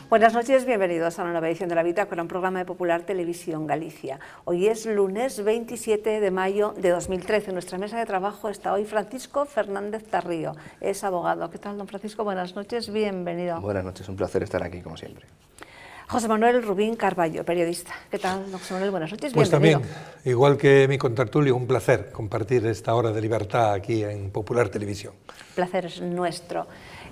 Buenas noches, bienvenidos a una nueva edición de La Bitácora, un programa de Popular Televisión Galicia. Hoy es lunes 27 de mayo de 2013. En nuestra mesa de trabajo está hoy Francisco Fernández Tarrío, es abogado. ¿Qué tal, don Francisco? Buenas noches, bienvenido. Buenas noches, un placer estar aquí, como siempre. José Manuel Rubín Carballo, periodista. ¿Qué tal, don José Manuel? Buenas noches, pues bienvenido. Pues también, igual que mi contertulio, un placer compartir esta hora de libertad aquí en Popular Televisión. El placer es nuestro.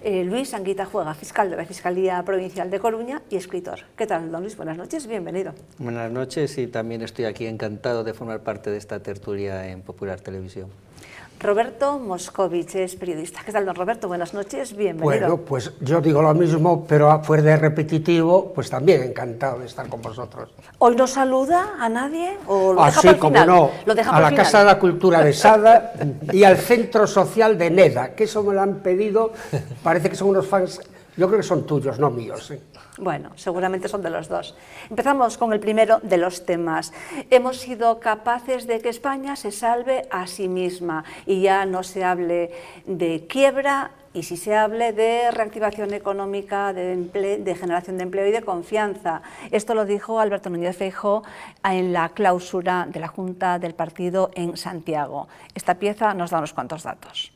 Luis Anguita Juega, fiscal de la Fiscalía Provincial de Coruña y escritor. ¿Qué tal, don Luis? Buenas noches, bienvenido. Buenas noches y también estoy aquí encantado de formar parte de esta tertulia en Popular Televisión. Roberto Moscovich es periodista. ¿Qué tal, don Roberto? Buenas noches, bienvenido. Bueno, pues yo digo lo mismo, pero fuera de repetitivo, pues también encantado de estar con vosotros. ¿Hoy no saluda a nadie o lo deja Así para el como final? no, ¿Lo deja a para la el final? Casa de la Cultura de Sada y al Centro Social de Neda, que eso me lo han pedido, parece que son unos fans, yo creo que son tuyos, no míos. Bueno, seguramente son de los dos. Empezamos con el primero de los temas. Hemos sido capaces de que España se salve a sí misma y ya no se hable de quiebra y sí se hable de reactivación económica, de generación de empleo y de confianza. Esto lo dijo Alberto Núñez Feijóo en la clausura de la Junta del Partido en Santiago. Esta pieza nos da unos cuantos datos.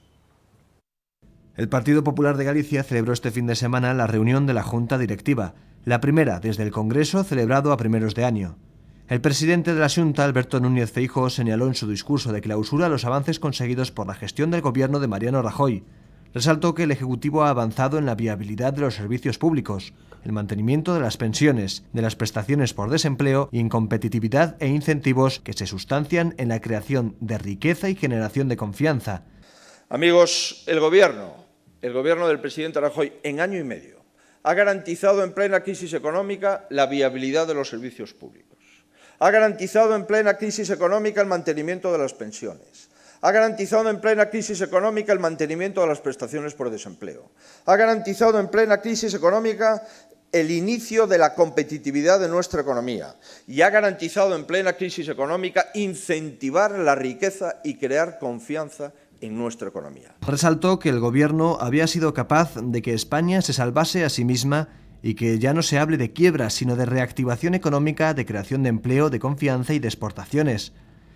El Partido Popular de Galicia celebró este fin de semana la reunión de la Junta Directiva, la primera desde el Congreso celebrado a primeros de año. El presidente de la Xunta, Alberto Núñez Feijóo, señaló en su discurso de clausura los avances conseguidos por la gestión del gobierno de Mariano Rajoy. Resaltó que el Ejecutivo ha avanzado en la viabilidad de los servicios públicos, el mantenimiento de las pensiones, de las prestaciones por desempleo y en competitividad e incentivos que se sustancian en la creación de riqueza y generación de confianza. Amigos, el gobierno del presidente Rajoy en año y medio ha garantizado en plena crisis económica la viabilidad de los servicios públicos. Ha garantizado en plena crisis económica el mantenimiento de las pensiones. Ha garantizado en plena crisis económica el mantenimiento de las prestaciones por desempleo. Ha garantizado en plena crisis económica el inicio de la competitividad de nuestra economía y ha garantizado en plena crisis económica incentivar la riqueza y crear confianza en nuestra economía. Resaltó que el Gobierno había sido capaz de que España se salvase a sí misma y que ya no se hable de quiebra, sino de reactivación económica, de creación de empleo, de confianza y de exportaciones.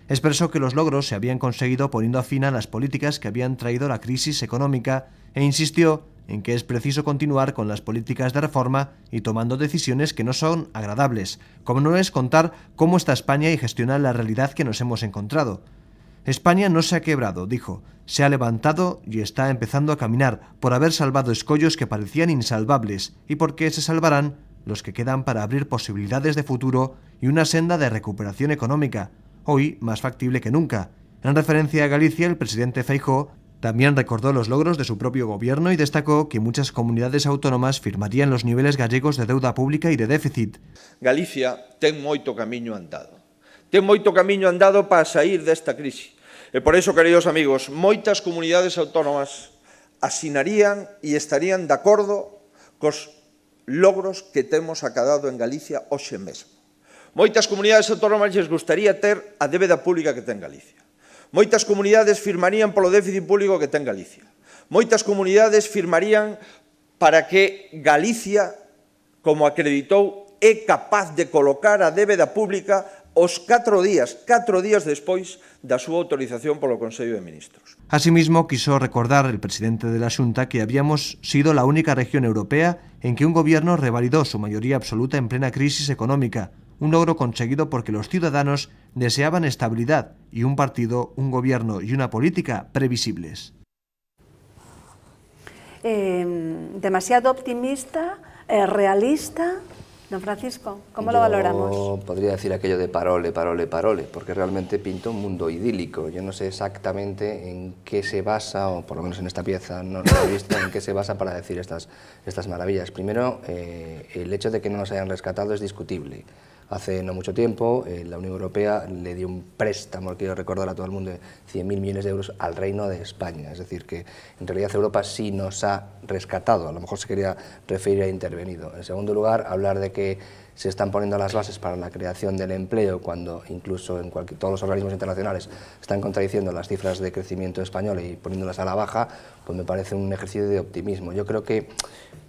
Expresó que los logros se habían conseguido poniendo fin a las políticas que habían traído la crisis económica e insistió en que es preciso continuar con las políticas de reforma y tomando decisiones que no son agradables, como no es contar cómo está España y gestionar la realidad que nos hemos encontrado. España no se ha quebrado, dijo, se ha levantado y está empezando a caminar por haber salvado escollos que parecían insalvables y porque se salvarán los que quedan para abrir posibilidades de futuro y una senda de recuperación económica, hoy más factible que nunca. En referencia a Galicia, el presidente Feijóo también recordó los logros de su propio gobierno y destacó que muchas comunidades autónomas firmarían los niveles gallegos de deuda pública y de déficit. Galicia ten moito camiño andado. Ten moito camiño andado para sair desta crisis. E por iso, queridos amigos, moitas comunidades autónomas asinarían e estarían de acordo cos logros que temos acadado en Galicia hoxe mesmo. Moitas comunidades autónomas lles gustaría ter a débeda pública que ten Galicia. Moitas comunidades firmarían polo déficit público que ten Galicia. Moitas comunidades firmarían para que Galicia, como acreditou, é capaz de colocar a débeda pública os 4 días despois da súa autorización polo Consello de Ministros. Asimismo, quiso recordar el presidente de la Xunta que habíamos sido la única región europea en que un gobierno revalidó su mayoría absoluta en plena crisis económica, un logro conseguido porque los ciudadanos deseaban estabilidad y un partido, un gobierno y una política previsibles. Demasiado optimista, realista. Don Francisco, ¿cómo lo valoramos? Yo podría decir aquello de parole, porque realmente pinta un mundo idílico. Yo no sé exactamente en qué se basa, o por lo menos en esta pieza no lo he visto, en qué se basa para decir estas maravillas. Primero, el hecho de que no nos hayan rescatado es discutible. Hace no mucho tiempo la Unión Europea le dio un préstamo, quiero recordar a todo el mundo, de 100.000 millones de euros al Reino de España. Es decir, que en realidad Europa sí nos ha rescatado, a lo mejor se quería referir a intervenido. En segundo lugar, hablar de que se están poniendo las bases para la creación del empleo cuando incluso en todos los organismos internacionales están contradiciendo las cifras de crecimiento español y poniéndolas a la baja, pues me parece un ejercicio de optimismo. Yo creo que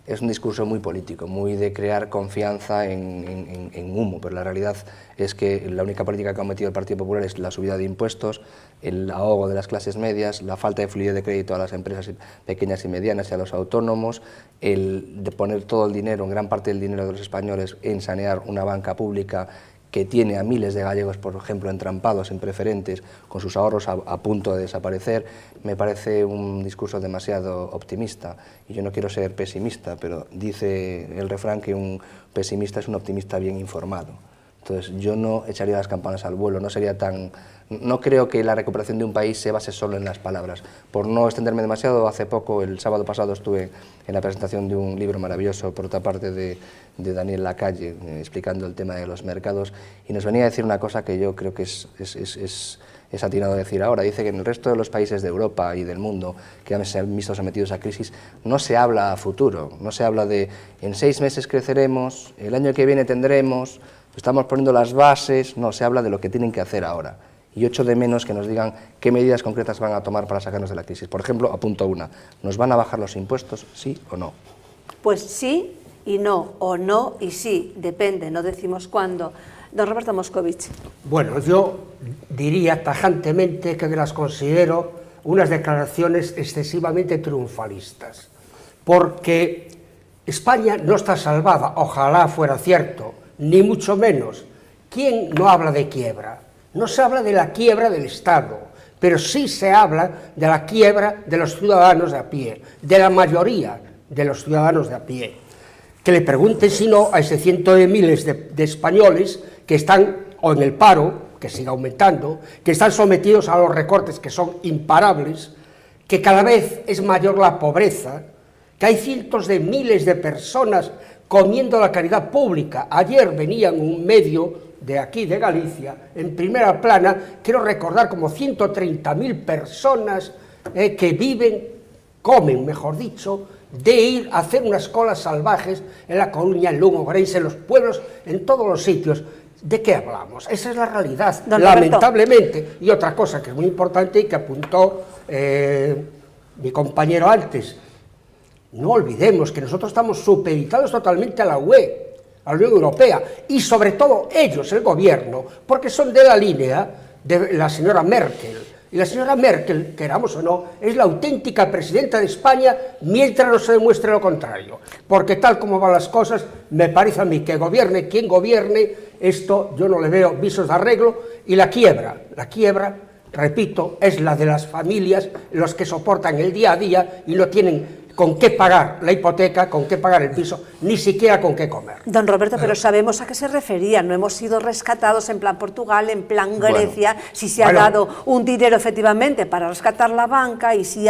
es un discurso muy político, muy de crear confianza en humo, pero la realidad es que la única política que ha metido el Partido Popular es la subida de impuestos, el ahogo de las clases medias, la falta de fluidez de crédito a las empresas pequeñas y medianas y a los autónomos, el de poner todo el dinero, gran parte del dinero de los españoles, en sanear una banca pública que tiene a miles de gallegos, por ejemplo, entrampados en preferentes, con sus ahorros a punto de desaparecer. Me parece un discurso demasiado optimista, y yo no quiero ser pesimista, pero dice el refrán que un pesimista es un optimista bien informado. Entonces, yo no echaría las campanas al vuelo, no creo que la recuperación de un país se base solo en las palabras. Por no extenderme demasiado, hace poco, el sábado pasado, estuve en la presentación de un libro maravilloso, por otra parte, de Daniel Lacalle, explicando el tema de los mercados, y nos venía a decir una cosa que yo creo que es atinado decir ahora. Dice que en el resto de los países de Europa y del mundo que se han visto sometidos a crisis, no se habla a futuro, no se habla de en 6 meses creceremos, el año que viene tendremos, estamos poniendo las bases, no, se habla de lo que tienen que hacer ahora. Y yo echo de menos que nos digan qué medidas concretas van a tomar para sacarnos de la crisis. Por ejemplo, apunto una, ¿nos van a bajar los impuestos, sí o no? Pues sí y no, o no y sí, depende, no decimos cuándo. Don Roberto Moscovich. Bueno, yo diría tajantemente que las considero unas declaraciones excesivamente triunfalistas, porque España no está salvada, ojalá fuera cierto, ni mucho menos. ¿Quién no habla de quiebra? No se habla de la quiebra del Estado, pero sí se habla de la quiebra de los ciudadanos de a pie, de la mayoría de los ciudadanos de a pie. Que le pregunten si no a ese ciento de miles de españoles que están o en el paro, que sigue aumentando, que están sometidos a los recortes que son imparables, que cada vez es mayor la pobreza, que hay cientos de miles de personas comiendo la caridad pública. Ayer venía en un medio de aquí, de Galicia, en primera plana, quiero recordar como 130.000 personas que comen, mejor dicho, de ir a hacer unas colas salvajes en La Coruña, en Lugo, Orense, en los pueblos, en todos los sitios. ¿De qué hablamos? Esa es la realidad, lamentablemente. Y otra cosa que es muy importante y que apuntó mi compañero antes, no olvidemos que nosotros estamos supeditados totalmente a la UE, a la Unión Europea, y sobre todo ellos, el gobierno, porque son de la línea de la señora Merkel. Y la señora Merkel, queramos o no, es la auténtica presidenta de España mientras no se demuestre lo contrario. Porque tal como van las cosas, me parece a mí que gobierne quien gobierne, esto yo no le veo visos de arreglo. Y la quiebra, repito, es la de las familias, los que soportan el día a día y no tienen con qué pagar la hipoteca, con qué pagar el piso, ni siquiera con qué comer. Don Roberto, pero sabemos a qué se refería, no hemos sido rescatados en plan Portugal, en plan Grecia, si se ha dado un dinero efectivamente para rescatar la banca y si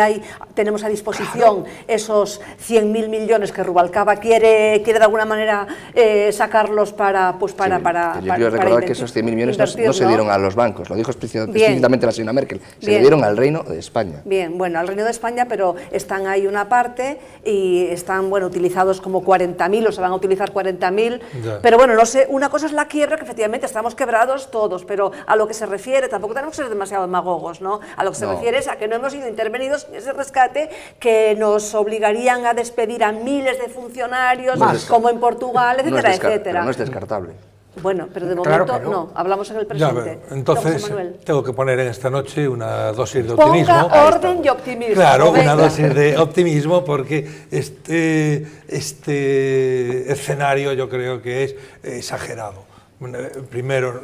tenemos a disposición esos 100.000 millones que Rubalcaba quiere de alguna manera sacarlos para yo quiero recordar que esos 100.000 millones no se dieron a los bancos, lo dijo explícitamente la señora Merkel, se le dieron al Reino de España. Bien, bueno, al Reino de España, pero están ahí una parte y están, bueno, utilizados como 40.000 o se van a utilizar 40.000, pero bueno, no sé, una cosa es la quiebra, que efectivamente estamos quebrados todos, pero a lo que se refiere, tampoco tenemos que ser demasiado demagogos, ¿no? A lo que se refiere es a que no hemos sido intervenidos en ese rescate que nos obligarían a despedir a miles de funcionarios, como en Portugal, etcétera, etcétera. Pero no es descartable. Bueno, pero de momento no, hablamos en el presente. Entonces, tengo que poner en esta noche una dosis de optimismo. Ponga orden y optimismo. Claro, una dosis de optimismo, porque este escenario yo creo que es exagerado. Primero,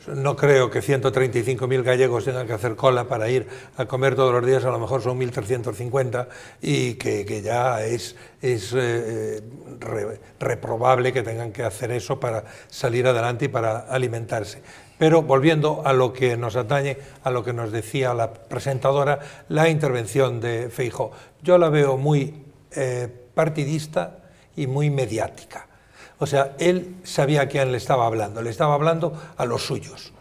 no creo que 135.000 gallegos tengan que hacer cola para ir a comer todos los días, a lo mejor son 1.350, y que ya es reprobable que tengan que hacer eso para salir adelante y para alimentarse. Pero volviendo a lo que nos atañe, a lo que nos decía la presentadora, la intervención de Feijóo, yo la veo muy partidista y muy mediática. O sea, él sabía a quién le estaba hablando a los suyos.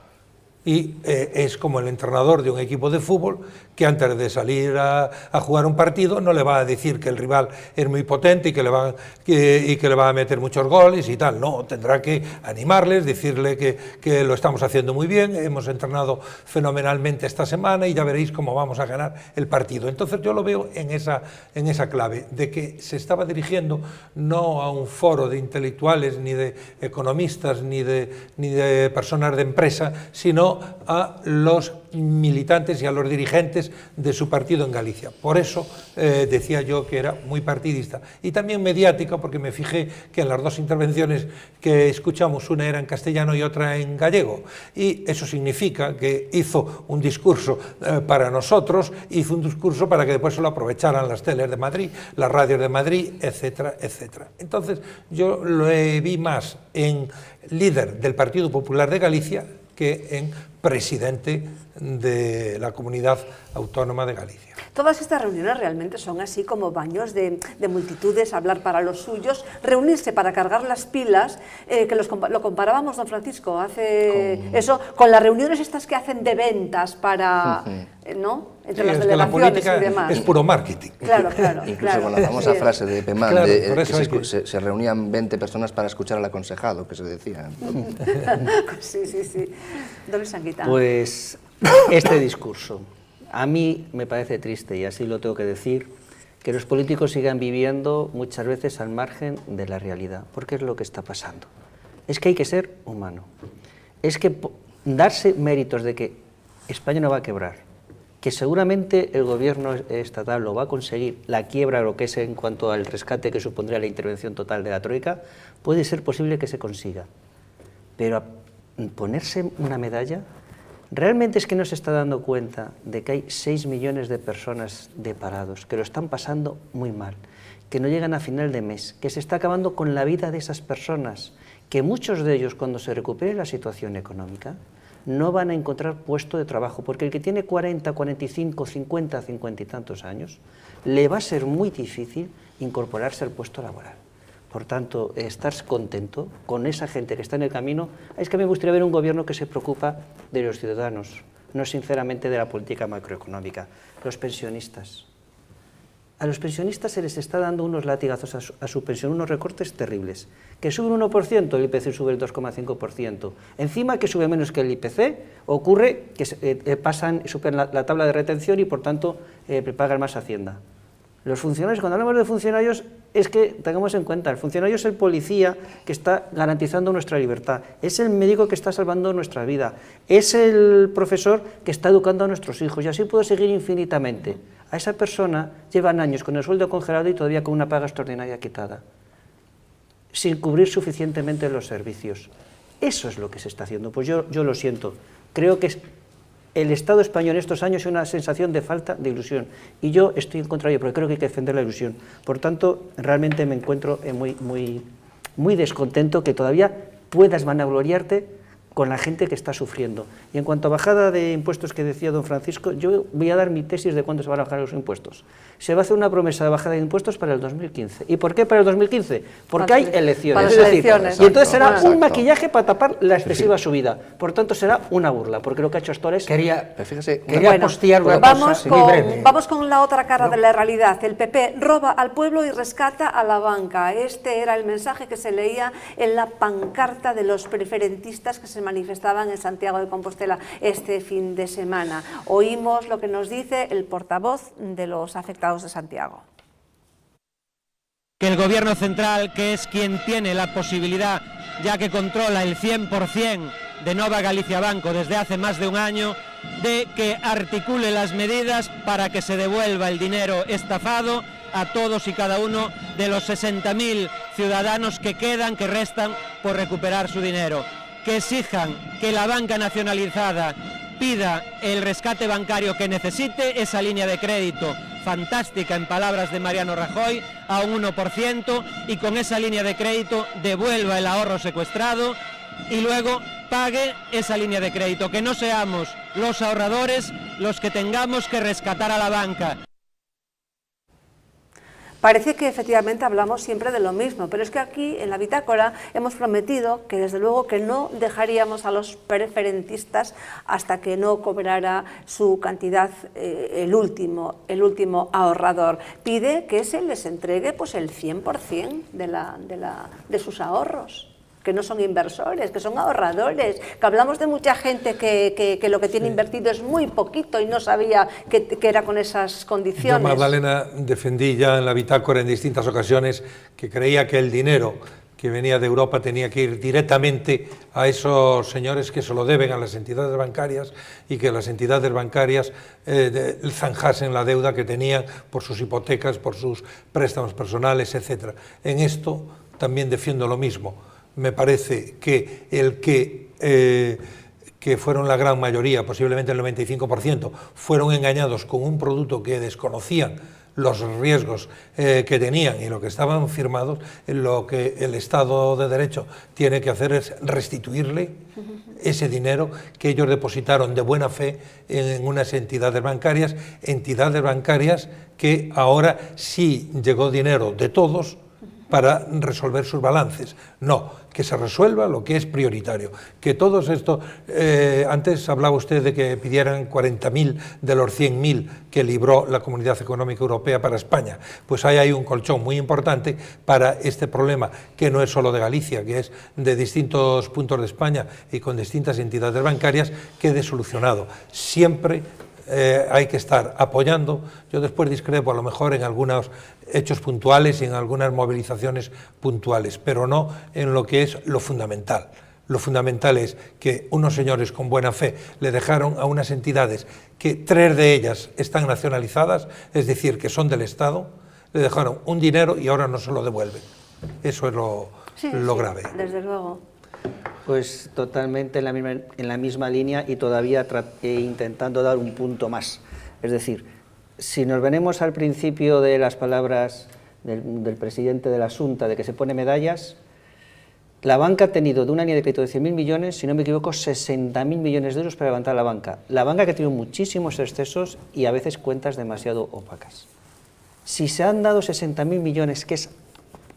y es como el entrenador de un equipo de fútbol que antes de salir a jugar un partido no le va a decir que el rival es muy potente y que le va a meter muchos goles y tal. No, tendrá que animarles, decirle que lo estamos haciendo muy bien, hemos entrenado fenomenalmente esta semana y ya veréis cómo vamos a ganar el partido. Entonces yo lo veo en esa clave, de que se estaba dirigiendo no a un foro de intelectuales, ni de economistas, ni de personas de empresa, sino a los militantes y a los dirigentes de su partido en Galicia. Por eso decía yo que era muy partidista y también mediática, porque me fijé que en las dos intervenciones que escuchamos, una era en castellano y otra en gallego, y eso significa que hizo un discurso para nosotros, hizo un discurso para que después se lo aprovecharan las teles de Madrid, las radios de Madrid, etcétera, etcétera. Entonces yo lo vi más en líder del Partido Popular de Galicia que en presidente de la Comunidad Autónoma de Galicia. Todas estas reuniones realmente son así como baños de multitudes, hablar para los suyos, reunirse para cargar las pilas, que lo comparábamos, don Francisco, eso con las reuniones estas que hacen de ventas para, ¿no? Entre las delegaciones y demás. Es puro marketing. Claro. Incluso con la famosa frase de Pemán, claro, que se reunían 20 personas para escuchar al aconsejado, que se decía. Sí. Don Luis Anguita. Pues este discurso, a mí me parece triste, y así lo tengo que decir, que los políticos sigan viviendo muchas veces al margen de la realidad, porque es lo que está pasando. Es que hay que ser humano. Es que darse méritos de que España no va a quebrar, que seguramente el gobierno estatal lo va a conseguir, la quiebra, lo que es en cuanto al rescate que supondría la intervención total de la Troika, puede ser posible que se consiga. Pero ponerse una medalla, realmente es que no se está dando cuenta de que hay 6 millones de personas de parados, que lo están pasando muy mal, que no llegan a final de mes, que se está acabando con la vida de esas personas, que muchos de ellos, cuando se recupere la situación económica, no van a encontrar puesto de trabajo, porque el que tiene 40, 45, 50, 50 y tantos años, le va a ser muy difícil incorporarse al puesto laboral. Por tanto, estar contento con esa gente que está en el camino. Es que me gustaría ver un gobierno que se preocupa de los ciudadanos, no sinceramente de la política macroeconómica. Los pensionistas. A los pensionistas se les está dando unos latigazos a su pensión, unos recortes terribles. Que sube un 1%, el IPC sube el 2,5%. Encima, que sube menos que el IPC, ocurre que superan la tabla de retención y, por tanto, pagan más Hacienda. Los funcionarios, cuando hablamos de funcionarios, es que tengamos en cuenta, el funcionario es el policía que está garantizando nuestra libertad, es el médico que está salvando nuestra vida, es el profesor que está educando a nuestros hijos, y así puedo seguir infinitamente. A esa persona llevan años con el sueldo congelado y todavía con una paga extraordinaria quitada, sin cubrir suficientemente los servicios. Eso es lo que se está haciendo. Pues yo lo siento, creo que el Estado español en estos años es una sensación de falta de ilusión, y yo estoy en contra de ello, porque creo que hay que defender la ilusión. Por tanto, realmente me encuentro muy descontento que todavía puedas vanagloriarte con la gente que está sufriendo. Y en cuanto a bajada de impuestos que decía don Francisco, yo voy a dar mi tesis de cuándo se van a bajar los impuestos. Se va a hacer una promesa de bajada de impuestos para el 2015. ¿Y por qué para el 2015? Porque hay elecciones. Es decir, y entonces será un maquillaje para tapar la excesiva subida. Por tanto, será una burla, porque lo que ha hecho hasta ahora es... Quería bueno, postear una cosa muy breve. Vamos con la otra cara de la realidad. El PP roba al pueblo y rescata a la banca. Este era el mensaje que se leía en la pancarta de los preferentistas que se manifestaban en Santiago de Compostela este fin de semana. Oímos lo que nos dice el portavoz de los afectados de Santiago. Que el gobierno central, que es quien tiene la posibilidad, ya que controla el 100% de Nova Galicia Banco desde hace más de un año, de que articule las medidas para que se devuelva el dinero estafado a todos y cada uno de los 60.000 ciudadanos que restan por recuperar su dinero. Que exijan que la banca nacionalizada pida el rescate bancario que necesite, esa línea de crédito fantástica, en palabras de Mariano Rajoy, a un 1%, y con esa línea de crédito devuelva el ahorro secuestrado y luego pague esa línea de crédito, que no seamos los ahorradores los que tengamos que rescatar a la banca. Parece que efectivamente hablamos siempre de lo mismo, pero es que aquí en la bitácora hemos prometido que desde luego que no dejaríamos a los preferentistas hasta que no cobrara su cantidad el último ahorrador. Pide que se les entregue pues el 100% de sus ahorros, que no son inversores, que son ahorradores, que hablamos de mucha gente que lo que tiene invertido es muy poquito y no sabía que era con esas condiciones. Yo, Magdalena, defendí ya en la bitácora en distintas ocasiones que creía que el dinero que venía de Europa tenía que ir directamente a esos señores que se lo deben a las entidades bancarias y que las entidades bancarias zanjasen la deuda que tenían por sus hipotecas, por sus préstamos personales, etc. En esto también defiendo lo mismo. Me parece que que fueron la gran mayoría, posiblemente el 95%, fueron engañados con un producto que desconocían los riesgos que tenían y lo que estaban firmados, lo que el Estado de Derecho tiene que hacer es restituirle ese dinero que ellos depositaron de buena fe en unas entidades bancarias que ahora sí llegó dinero de todos para resolver sus balances. No, que se resuelva lo que es prioritario. Que todos esto, antes hablaba usted de que pidieran 40.000 de los 100.000 que libró la Comunidad Económica Europea para España. Pues ahí hay un colchón muy importante para este problema, que no es solo de Galicia, que es de distintos puntos de España y con distintas entidades bancarias, quede solucionado. Siempre hay que estar apoyando. Yo después discrepo a lo mejor en algunos hechos puntuales y en algunas movilizaciones puntuales, pero no en lo que es lo fundamental. Lo fundamental es que unos señores con buena fe le dejaron a unas entidades que 3 de ellas están nacionalizadas, es decir, que son del Estado, le dejaron un dinero y ahora no se lo devuelven. Eso es lo grave. Desde luego. Pues totalmente en la misma línea y todavía intentando dar un punto más. Es decir, si nos venimos al principio de las palabras del presidente de la Xunta, de que se pone medallas, la banca ha tenido de una línea de crédito de 100.000 millones, si no me equivoco, 60.000 millones de euros para levantar la banca. La banca que ha tenido muchísimos excesos y a veces cuentas demasiado opacas. Si se han dado 60.000 millones, que es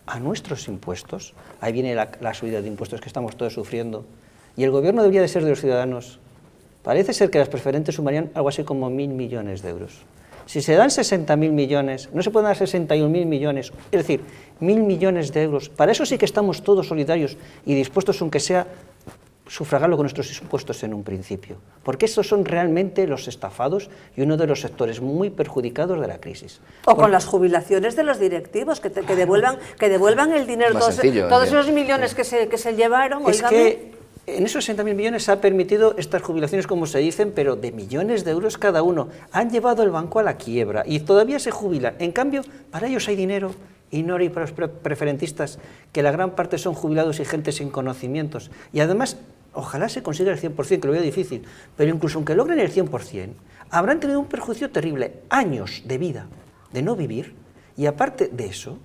a nuestros impuestos, ahí viene la subida de impuestos que estamos todos sufriendo, y el gobierno debería de ser de los ciudadanos. Parece ser que las preferentes sumarían algo así como 1.000 millones de euros. Si se dan 60.000 millones, no se pueden dar 61.000 millones, es decir, 1.000 millones de euros. Para eso sí que estamos todos solidarios y dispuestos, aunque sea, sufragarlo con nuestros impuestos en un principio, porque esos son realmente los estafados y uno de los sectores muy perjudicados de la crisis. O con las jubilaciones de los directivos, que devuelvan el dinero, todos esos millones que se llevaron. Es que en esos 60.000 millones se ha permitido estas jubilaciones, como se dicen, pero de millones de euros cada uno. Han llevado el banco a la quiebra y todavía se jubilan. En cambio, para ellos hay dinero. Y no hay para los preferentistas, que la gran parte son jubilados y gente sin conocimientos. Y además, ojalá se consiga el 100%, que lo veo difícil, pero incluso aunque logren el 100%, habrán tenido un perjuicio terrible, años de vida, de no vivir, y aparte de eso,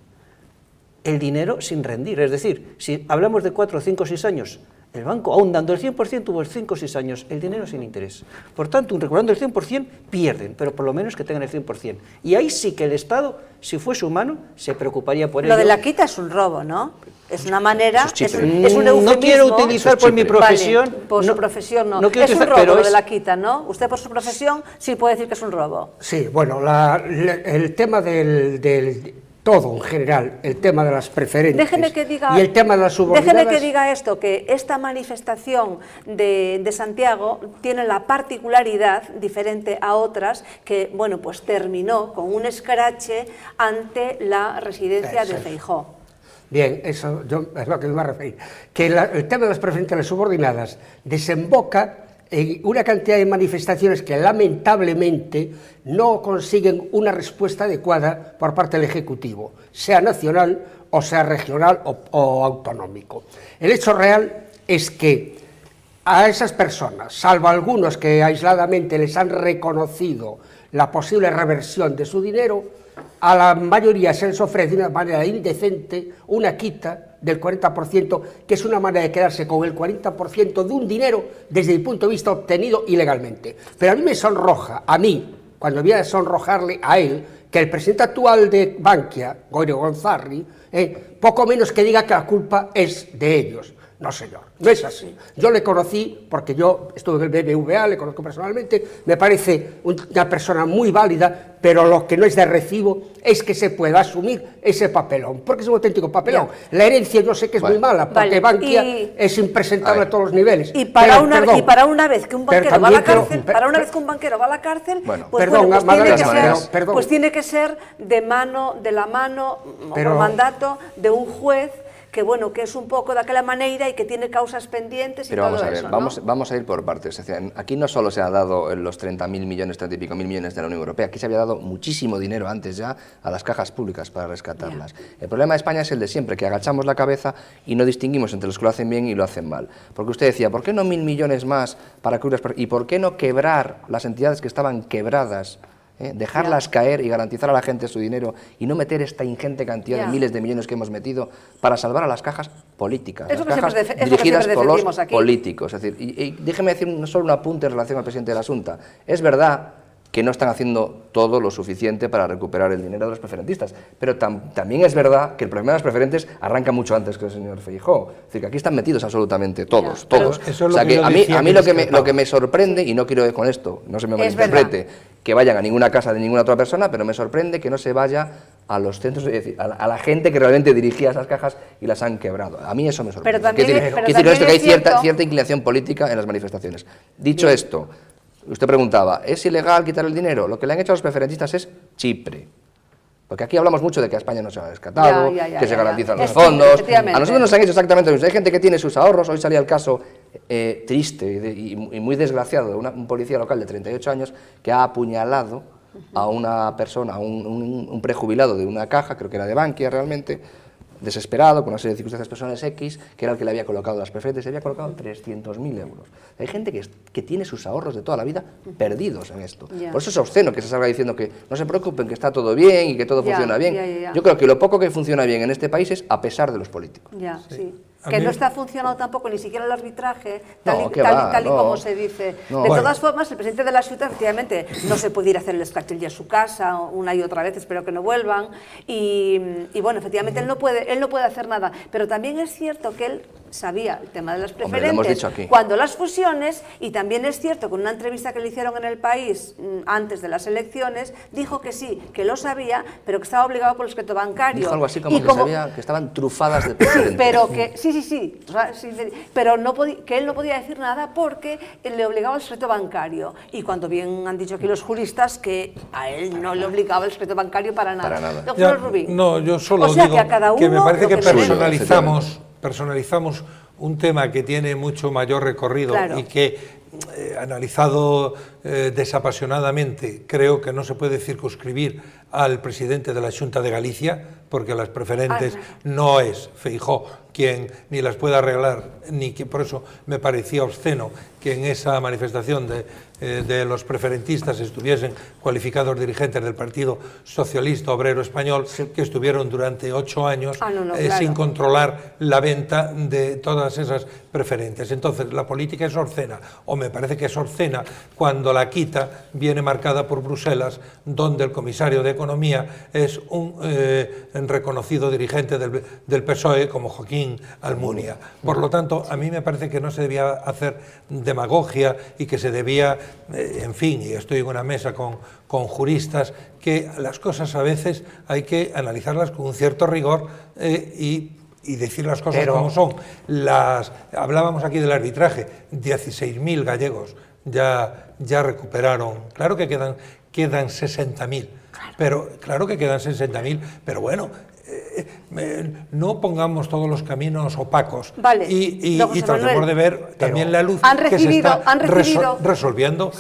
el dinero sin rendir. Es decir, si hablamos de 4, 5, 6 años, el banco, aún dando el 100%, tuvo el 5 o 6 años, el dinero sin interés. Por tanto, recuperando el 100%, pierden, pero por lo menos que tengan el 100%. Y ahí sí que el Estado, si fuese humano, se preocuparía por ello. Lo de la quita es un robo, ¿no? Es una manera, es un eufemismo. No quiero utilizar por mi profesión. Vale, por su profesión no. Es un robo lo de la quita, ¿no? Usted por su profesión sí puede decir que es un robo. Sí, bueno, el tema todo en general, el tema de las preferentes y el tema de las subordinadas... Déjeme que diga esto, que esta manifestación de Santiago tiene la particularidad, diferente a otras, que, bueno, pues terminó con un escrache ante la residencia de Feijóo. Bien, eso es lo que me iba a referir. Que el tema de las preferentes y las subordinadas desemboca en una cantidad de manifestaciones que lamentablemente no consiguen una respuesta adecuada por parte del Ejecutivo, sea nacional o sea regional o autonómico. El hecho real es que a esas personas, salvo algunos que aisladamente les han reconocido la posible reversión de su dinero, a la mayoría se les ofrece de una manera indecente una quita del 40%, que es una manera de quedarse con el 40% de un dinero desde mi punto de vista obtenido ilegalmente. Pero a mí me sonroja, cuando voy a sonrojarle a él, que el presidente actual de Bankia, Gorio Gonzarri, poco menos que diga que la culpa es de ellos. No, señor, no es así. Yo le conocí, porque yo estuve en el BBVA, le conozco personalmente, me parece una persona muy válida, pero lo que no es de recibo es que se pueda asumir ese papelón, porque es un auténtico papelón. Ya. La herencia yo sé que es muy mala, porque Bankia es impresentable a todos los niveles. Y para, una vez que un banquero va a la cárcel, pues tiene que ser de la mano, por mandato de un juez, que bueno, que es un pouco daquela maneira e que tiene causas pendientes e todo eso. Pero vamos a ver, vamos a ir por partes. Es decir, aquí no solo se ha dado los 30.000 millones, 30 y pico mil millones de la Unión Europea, aquí se había dado muchísimo dinero antes ya a las cajas públicas para rescatarlas. El problema de España es el de siempre, que agachamos la cabeza y no distinguimos entre los que lo hacen bien y lo hacen mal. Porque usted decía, ¿por qué no 1.000 millones más para cubrir las... ¿Y por qué no quebrar las entidades que estaban quebradas? Dejarlas caer y garantizar a la gente su dinero y no meter esta ingente cantidad de miles de millones que hemos metido para salvar a las cajas políticas, las cajas dirigidas por los políticos. Es decir, y déjeme decir solo un apunte en relación al presidente de la Xunta. Es verdad que no están haciendo todo lo suficiente para recuperar el dinero de los preferentistas, pero también es verdad que el problema de las preferentes arranca mucho antes que el señor Feijóo. Es decir, que aquí están metidos absolutamente todos. O sea, que a mí lo que me sorprende, y no quiero con esto, no se me malinterprete, que vayan a ninguna casa de ninguna otra persona, pero me sorprende que no se vaya a los centros, es decir, a la gente que realmente dirigía esas cajas y las han quebrado. A mí eso me sorprende. Quiero decir esto, que hay cierta inclinación política en las manifestaciones. Dicho esto, usted preguntaba, ¿es ilegal quitar el dinero? Lo que le han hecho a los preferentistas es Chipre. Porque aquí hablamos mucho de que a España no se ha rescatado, que se garantizan los fondos. A nosotros nos han hecho exactamente lo mismo. Hay gente que tiene sus ahorros. Hoy salía el caso triste y muy desgraciado de un policía local de 38 años que ha apuñalado a una persona, a un prejubilado de una caja, creo que era de Bankia realmente, desesperado, con una serie de circunstancias personales X, que era el que le había colocado las preferentes, se había colocado 300.000 euros. Hay gente que tiene sus ahorros de toda la vida perdidos en esto. Por eso es obsceno que se salga diciendo que no se preocupen, que está todo bien y que todo funciona bien. Yo creo que lo poco que funciona bien en este país es a pesar de los políticos. Que no está funcionando tampoco ni siquiera el arbitraje, tal y como se dice. De todas formas, el presidente de la Xunta, efectivamente, no se puede ir a hacer el escatillo a su casa una y otra vez, espero que no vuelvan, y bueno, efectivamente él no puede hacer nada, pero también es cierto que él sabía el tema de las preferentes cuando las fusiones, y también es cierto que en una entrevista que le hicieron en El País antes de las elecciones, dijo que sí, que lo sabía, pero que estaba obligado por el secreto bancario. Dijo algo así como que sabía que estaban trufadas de preferentes. Pero que, sí, pero que él no podía decir nada porque le obligaba el secreto bancario, y cuando bien han dicho aquí los juristas que a él no le obligaba el secreto bancario para nada. Doctor Rubí. No, yo solo digo que me parece que personalizamos un tema que tiene mucho mayor recorrido y que, analizado desapasionadamente, creo que no se puede circunscribir al presidente de la Xunta de Galicia, porque las preferentes no es Feijóo quien ni las puede arreglar, ni que por eso me parecía obsceno que en esa manifestación de los preferentistas estuviesen cualificados dirigentes del Partido Socialista Obrero Español, que estuvieron durante 8 años sin controlar la venta de todas esas preferentes. Entonces, la política es obscena, o me parece que es obscena, cuando la quita viene marcada por Bruselas, donde el comisario de Economía es un reconocido dirigente del PSOE como Joaquín Almunia. Por lo tanto, a mí me parece que no se debía hacer demagogia y que se debía, en fin, y estoy en una mesa con juristas, que las cosas a veces hay que analizarlas con un cierto rigor y decir las cosas como son. Hablábamos aquí del arbitraje, 16.000 gallegos ya recuperaron, claro que quedan 60.000, pero claro que quedan 60.000, pero bueno, no pongamos todos los caminos opacos y tratemos de ver también la luz que se está resolviendo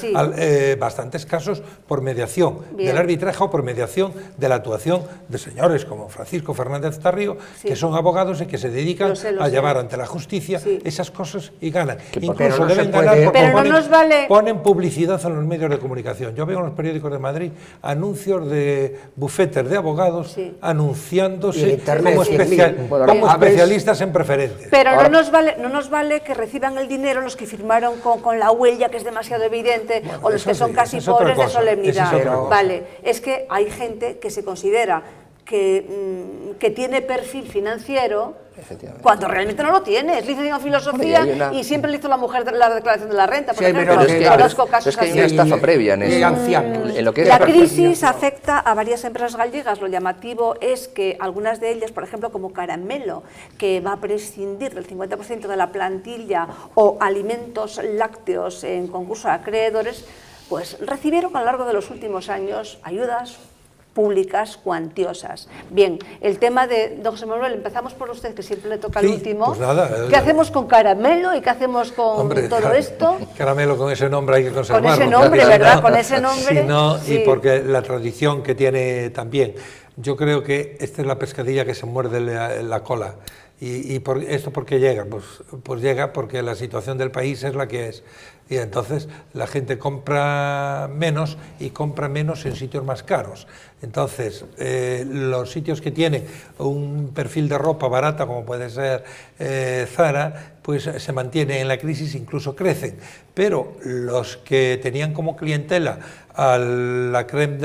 bastantes casos por mediación del arbitraje o por mediación de la actuación de señores como Francisco Fernández Tarrío, que son abogados y que se dedican a llevar ante la justicia esas cosas y ganan. Incluso deben ganar porque ponen publicidad en los medios de comunicación. Yo veo en los periódicos de Madrid anuncios de bufetes de abogados anunciando anunciándose Internet, como especialistas en preferentes. Pero no nos vale que reciban el dinero los que firmaron con la huella, que es demasiado evidente, o los que son casi pobres de solemnidad. Vale, es que hay gente que se considera que tiene perfil financiero cuando realmente no lo tiene. Es licenciado en filosofía y siempre le hizo la mujer la declaración de la renta, por ejemplo. Conozco casos es que hay una estafa previa en eso. La crisis afecta a varias empresas gallegas. Lo llamativo es que algunas de ellas, por ejemplo, como Caramelo, que va a prescindir del 50% de la plantilla, o Alimentos Lácteos en concurso de acreedores, pues recibieron a lo largo de los últimos años ayudas públicas cuantiosas. Bien, el tema de don José Manuel, empezamos por usted, que siempre le toca el último. Pues nada, ¿Qué hacemos con Caramelo y qué hacemos con todo esto? Caramelo, con ese nombre hay que conservarlo. Con ese nombre, ¿verdad? Con ese nombre. Sí, no, sí. Y porque la tradición que tiene también. Yo creo que esta es la pescadilla que se muerde la cola. ¿Y esto por qué llega? Pues llega porque la situación del país es la que es. Y entonces la gente compra menos y compra menos en sitios más caros. Entonces, los sitios que tienen un perfil de ropa barata, como puede ser Zara, pues se mantienen en la crisis, incluso crecen. Pero los que tenían como clientela a la crème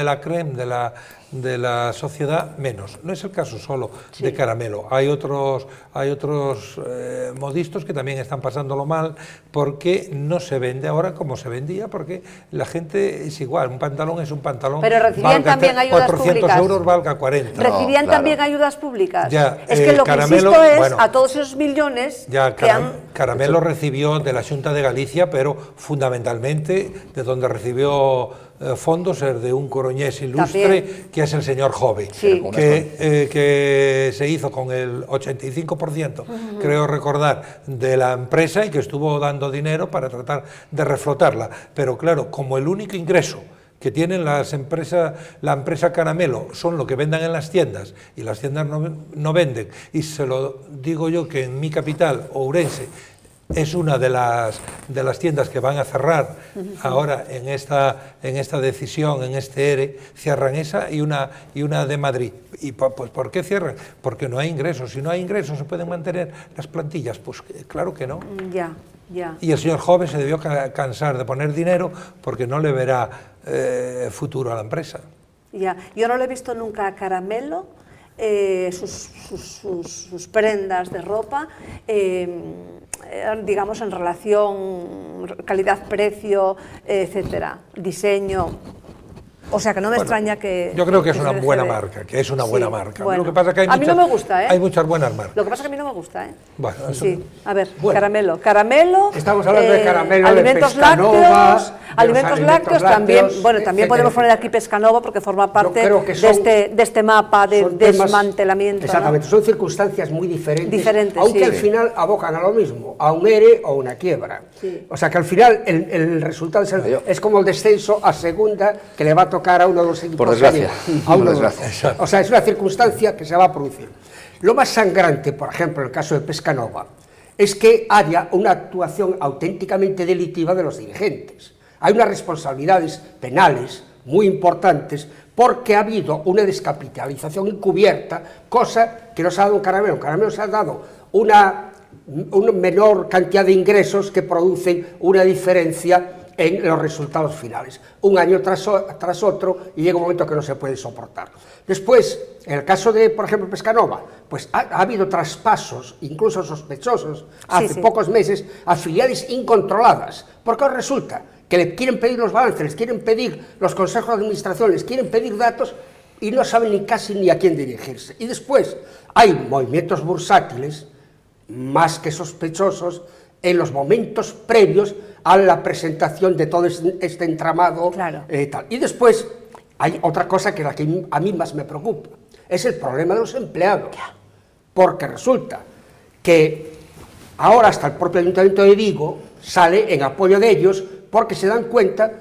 de la sociedad, menos. No es el caso solo de Caramelo. Hay otros modistos que también están pasándolo mal porque no se vende ahora como se vendía, porque la gente es igual, un pantalón es un pantalón. Pero recibían también ayudas 400 públicas. euros valga 40. ¿Recibían también ayudas públicas? Ya, es que lo Caramelo, que insisto es, bueno, a todos esos millones ya, que han... Caramelo recibió de la Xunta de Galicia, pero fundamentalmente de donde recibió fondos es de un coroñés ilustre, también, que es el señor Jove, sí, que se hizo con el 85%, creo recordar, de la empresa, y que estuvo dando dinero para tratar de reflotarla. Pero claro, como el único ingreso que tienen la empresa Caramelo son lo que vendan en las tiendas, y las tiendas no venden, y se lo digo yo que en mi capital, Ourense, es una de las tiendas que van a cerrar ahora en esta decisión, en este ERE, cierran esa y una de Madrid. ¿Y pues por qué cierran? Porque no hay ingresos. Si no hay ingresos, ¿se pueden mantener las plantillas? Pues claro que no. Ya. Y el señor Jove se debió cansar de poner dinero porque no le verá futuro a la empresa. Ya, yo no le he visto nunca a Caramelo, sus prendas de ropa, digamos en relación calidad-precio, etcétera, diseño. O sea que no me extraña que... Yo creo que es una buena marca, buena marca. Bueno, lo que pasa es que a mí no me gusta, ¿eh? Hay muchas buenas marcas. Lo que pasa es que a mí no me gusta, ¿eh? Bueno, eso sí, a ver, bueno. Caramelo... Estamos hablando de Caramelo, alimentos de Pescanova, alimentos lácteos también, bueno, también podemos poner aquí Pescanova porque forma parte de este mapa de desmantelamiento. Exactamente, ¿no? Son circunstancias muy diferentes, aunque sí, al final abocan a lo mismo, a un ERE o una quiebra. Sí. O sea que al final el resultado es como el descenso a segunda que le va a tocar a uno de los equipos. Por desgracia. O sea, es una circunstancia que se va a producir. Lo más sangrante, por ejemplo, en el caso de Pescanova, es que haya una actuación auténticamente delictiva de los dirigentes. Hay unas responsabilidades penales muy importantes porque ha habido una descapitalización encubierta, cosa que nos ha dado Caramelo. Caramelo se ha dado una menor cantidad de ingresos que producen una diferencia en los resultados finales, un año tras otro, y llega un momento que no se puede soportar. Después, en el caso de, por ejemplo, Pescanova, pues ha habido traspasos, incluso sospechosos, hace pocos meses, a filiales incontroladas, porque ahora resulta que le quieren pedir los balances, les quieren pedir los consejos de administración, les quieren pedir datos, y no saben casi ni a quién dirigirse. Y después hay movimientos bursátiles, más que sospechosos, en los momentos previos a la presentación de todo este entramado. Claro. Tal. Y después hay otra cosa que a mí más me preocupa, es el problema de los empleados, porque resulta que ahora hasta el propio Ayuntamiento de Vigo sale en apoyo de ellos porque se dan cuenta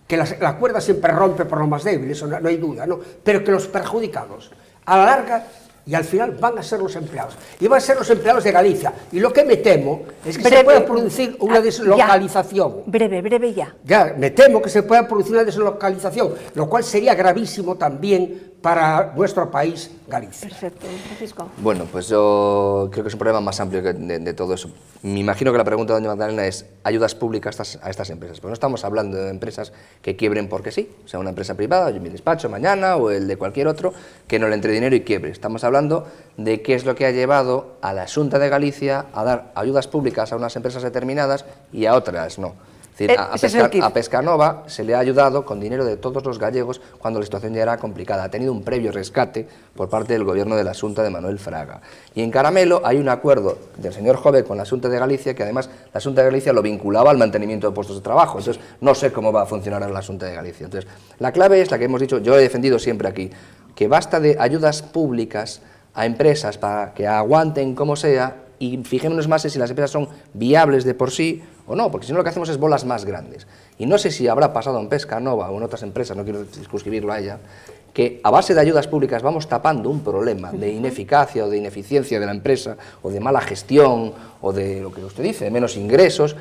que la cuerda siempre rompe por lo más débil, eso no hay duda, ¿no? Pero que los perjudicados a la larga y al final van a ser los empleados, y van a ser los empleados de Galicia, y lo que me temo es que se pueda producir una deslocalización. Breve ya. Ya, me temo que se pueda producir una deslocalización, lo cual sería gravísimo también para nuestro país, Galicia. Perfecto, Francisco. Bueno, pues yo creo que es un problema más amplio de todo eso. Me imagino que la pregunta de doña Magdalena es ayudas públicas a estas empresas. Pero no estamos hablando de empresas que quiebren porque sí, sea una empresa privada, yo mi despacho mañana o el de cualquier otro, que no le entre dinero y quiebre. Estamos hablando de qué es lo que ha llevado a la Xunta de Galicia a dar ayudas públicas a unas empresas determinadas y a otras no. Es decir, a Pescanova se le ha ayudado con dinero de todos los gallegos cuando la situación ya era complicada. Ha tenido un previo rescate por parte del gobierno de la Xunta de Manuel Fraga. Y en Caramelo hay un acuerdo del señor Jove con la Xunta de Galicia, que además la Xunta de Galicia lo vinculaba al mantenimiento de puestos de trabajo. Entonces, no sé cómo va a funcionar ahora la Xunta de Galicia. Entonces, la clave es la que hemos dicho, yo he defendido siempre aquí, que basta de ayudas públicas a empresas para que aguanten como sea, y fijémonos más en si las empresas son viables de por sí o no, porque si no lo que hacemos es bolas más grandes. Y no sé si habrá pasado en Pescanova o en otras empresas, no quiero circunscribirlo a ella, que a base de ayudas públicas vamos tapando un problema de ineficacia o de ineficiencia de la empresa, o de mala gestión, o de lo que usted dice, de menos ingresos,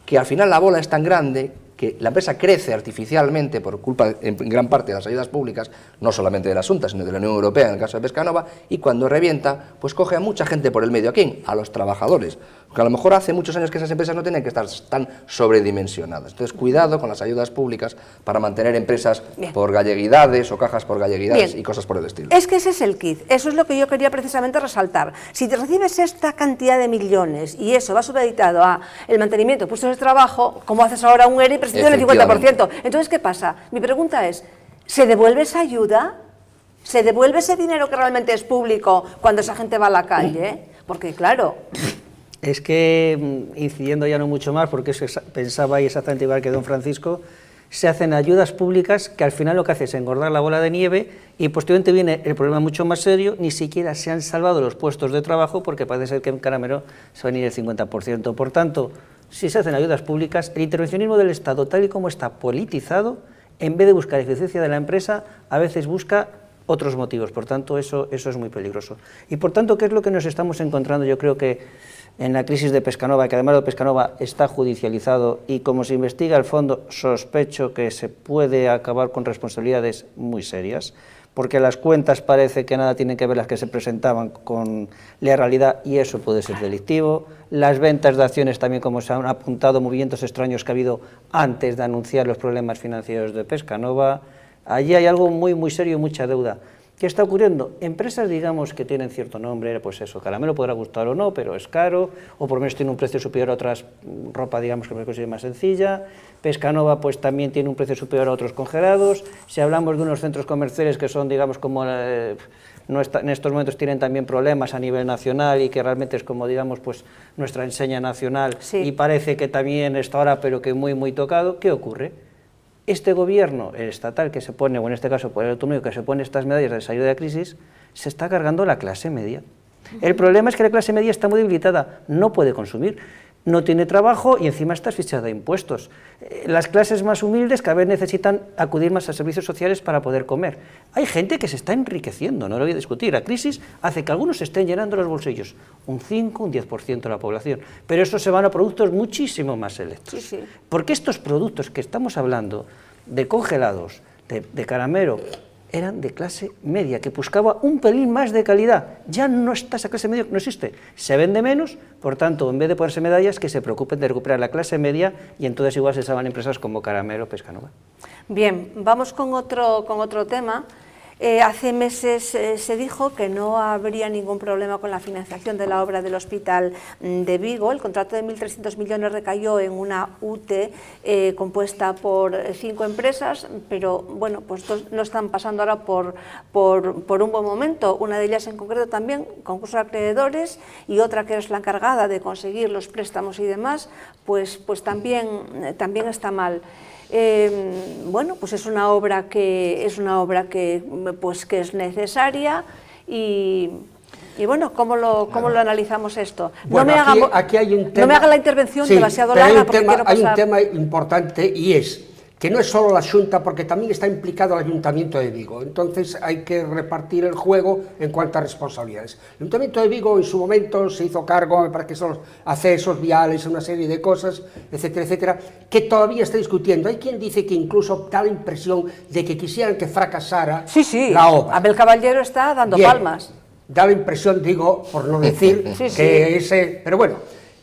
que al final la bola es tan grande que la empresa crece artificialmente por culpa, en gran parte, de las ayudas públicas, no solamente de la Xunta, sino de la Unión Europea, en el caso de Pescanova, y cuando revienta, pues coge a mucha gente por el medio. ¿A quién? A los trabajadores. Porque a lo mejor hace muchos años que esas empresas no tienen que estar tan sobredimensionadas. Entonces, cuidado con las ayudas públicas para mantener empresas por galleguidades o cajas por galleguidades y cosas por el estilo. Es que ese es el kit, eso es lo que yo quería precisamente resaltar. Si te recibes esta cantidad de millones y eso va supeditado a el mantenimiento de puestos de trabajo, ¿cómo haces ahora un ERE y prescindes del 50%? Entonces, ¿qué pasa? Mi pregunta es, ¿se devuelve esa ayuda? ¿Se devuelve ese dinero que realmente es público cuando esa gente va a la calle? Porque, claro... Es que, incidiendo ya no mucho más, porque eso pensaba ahí exactamente igual que don Francisco, se hacen ayudas públicas que al final lo que hace es engordar la bola de nieve y posteriormente viene el problema mucho más serio, ni siquiera se han salvado los puestos de trabajo porque parece ser que en Caramelo se va a venir el 50%. Por tanto, si se hacen ayudas públicas, el intervencionismo del Estado, tal y como está politizado, en vez de buscar eficiencia de la empresa, a veces busca otros motivos. Por tanto, eso es muy peligroso. Y por tanto, ¿qué es lo que nos estamos encontrando? Yo creo que en la crisis de Pescanova, que además lo de Pescanova está judicializado y como se investiga al fondo, sospecho que se puede acabar con responsabilidades muy serias, porque las cuentas parece que nada tienen que ver las que se presentaban con la realidad y eso puede ser delictivo. Las ventas de acciones también, como se han apuntado, movimientos extraños que ha habido antes de anunciar los problemas financieros de Pescanova. Allí hay algo muy, muy serio y mucha deuda. ¿Qué está ocurriendo? Empresas, digamos, que tienen cierto nombre, pues eso, Caramelo podrá gustar o no, pero es caro, o por lo menos tiene un precio superior a otras, ropa, digamos, que me considero más sencilla. Pescanova, pues también tiene un precio superior a otros congelados. Si hablamos de unos centros comerciales que son, digamos, como en estos momentos tienen también problemas a nivel nacional y que realmente es como, digamos, pues nuestra enseña nacional, sí. Y parece que también está ahora, pero que muy, muy tocado, ¿qué ocurre? Este gobierno, el estatal que se pone, o en este caso por el autonómico que se pone estas medallas de salida de la crisis, se está cargando la clase media. El problema es que la clase media está muy debilitada, no puede consumir, no tiene trabajo y encima está asfixiada de impuestos. Las clases más humildes cada vez necesitan acudir más a servicios sociales para poder comer. Hay gente que se está enriqueciendo, no lo voy a discutir. La crisis hace que algunos se estén llenando los bolsillos, un 5, un 10% de la población, pero eso se van a productos muchísimo más selectos. Sí, sí. Porque estos productos que estamos hablando, de congelados, de Caramelo, eran de clase media, que buscaba un pelín más de calidad. Ya no está esa clase media, no existe. Se vende menos, por tanto, en vez de ponerse medallas, que se preocupen de recuperar la clase media y entonces igual se salvan empresas como Caramelo, Pescanova. Bien, vamos con otro tema. Hace meses se dijo que no habría ningún problema con la financiación de la obra del Hospital de Vigo. El contrato de 1.300 millones recayó en una UTE compuesta por 5 empresas, pero bueno, pues no están pasando ahora por un buen momento. Una de ellas en concreto también, concurso de acreedores, y otra que es la encargada de conseguir los préstamos y demás, pues también está mal. Bueno, pues es una obra que es necesaria y bueno, ¿cómo lo analizamos esto? Bueno, aquí hay un tema, no me haga la intervención demasiado larga porque quiero pasar. Hay un tema importante y es que no es solo la Xunta, porque también está implicado el Ayuntamiento de Vigo. Entonces hay que repartir el juego en cuanto a responsabilidades. El Ayuntamiento de Vigo en su momento se hizo cargo para que son accesos viales, una serie de cosas, etcétera, etcétera, que todavía está discutiendo. Hay quien dice que incluso da la impresión de que quisieran que fracasara la obra. Abel Caballero está dando palmas. Da la impresión, digo, por no decir que ese... Pero bueno,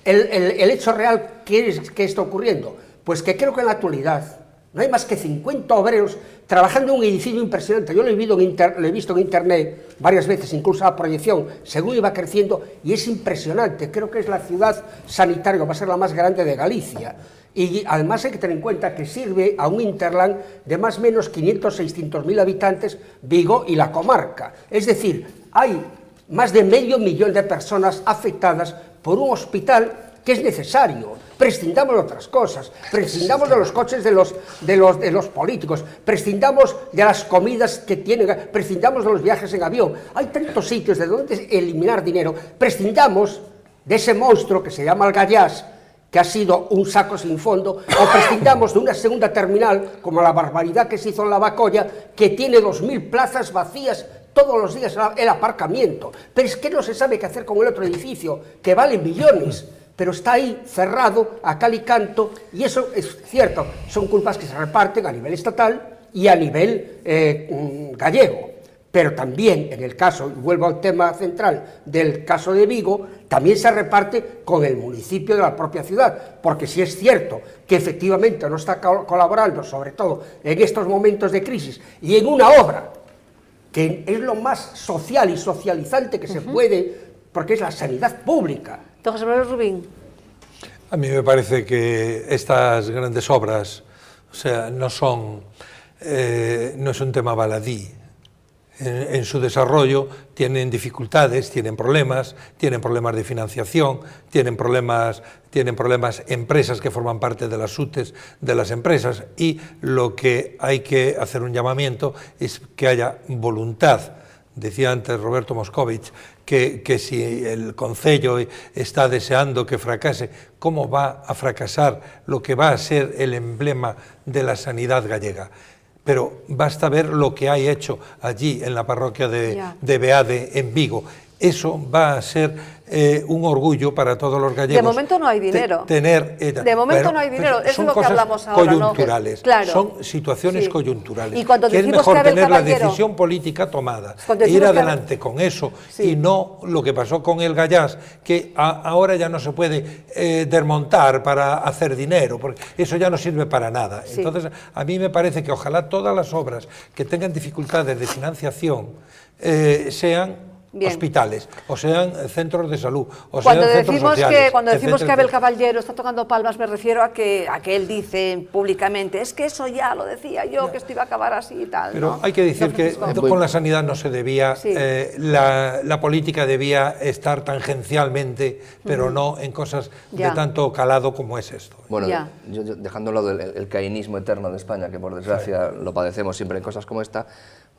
el hecho real, ¿qué está ocurriendo? Pues que creo que en la actualidad no hay más que 50 obreros trabajando en un edificio impresionante. Yo lo he visto en internet varias veces, incluso a proyección, según iba creciendo, y es impresionante. Creo que es la ciudad sanitaria, va a ser la más grande de Galicia. Y además hay que tener en cuenta que sirve a un hinterland de más o menos 500-600.000 habitantes, Vigo y la comarca. Es decir, hay más de medio millón de personas afectadas por un hospital que es necesario. Prescindamos de otras cosas, prescindamos de los coches de los políticos, prescindamos de las comidas que tienen, prescindamos de los viajes en avión. Hay tantos sitios de donde eliminar dinero, prescindamos de ese monstruo que se llama el Gallás, que ha sido un saco sin fondo, o prescindamos de una segunda terminal, como la barbaridad que se hizo en La Bacolla, que tiene 2.000 plazas vacías todos los días, el aparcamiento. Pero es que no se sabe qué hacer con el otro edificio, que vale millones, pero está ahí cerrado a cal y canto, y eso es cierto, son culpas que se reparten a nivel estatal y a nivel gallego. Pero también en el caso, y vuelvo al tema central del caso de Vigo, también se reparte con el municipio de la propia ciudad, porque si es cierto que efectivamente no está colaborando, sobre todo en estos momentos de crisis, y en una obra que es lo más social y socializante que se puede, porque es la sanidad pública. Don José Manuel Rubín. A mí me parece que estas grandes obras, o sea, no es un tema baladí. En su desarrollo tienen dificultades, tienen problemas de financiación, tienen problemas empresas que forman parte de las UTEs de las empresas, y lo que hay que hacer un llamamiento es que haya voluntad. Decía antes Roberto Moscovich que si el Concello está deseando que fracase, ¿cómo va a fracasar lo que va a ser el emblema de la sanidad gallega? Pero basta ver lo que hay hecho allí en la parroquia de Beade, en Vigo. Eso va a ser un orgullo para todos los gallegos. De momento no hay dinero. De momento no hay dinero, es lo que hablamos ahora. Coyunturales, ¿no? Claro. Son situaciones coyunturales. Y cuando que es decimos mejor que tener la Caballero, decisión política tomada e ir adelante con eso, y no lo que pasó con el Gallás, que ahora ya no se puede desmontar para hacer dinero, porque eso ya no sirve para nada. Sí. Entonces, a mí me parece que ojalá todas las obras que tengan dificultades de financiación sean hospitales, o sean centros de salud, o sean centros sociales. Cuando decimos que Abel Caballero está tocando palmas, me refiero a que él dice públicamente, es que eso ya lo decía yo, que esto iba a acabar así y tal. Pero ¿no? hay que decir que con la sanidad no se debía, la política debía estar tangencialmente, pero no en cosas de tanto calado como es esto. Bueno, yo dejando a lado el cainismo eterno de España, que por desgracia lo padecemos siempre en cosas como esta,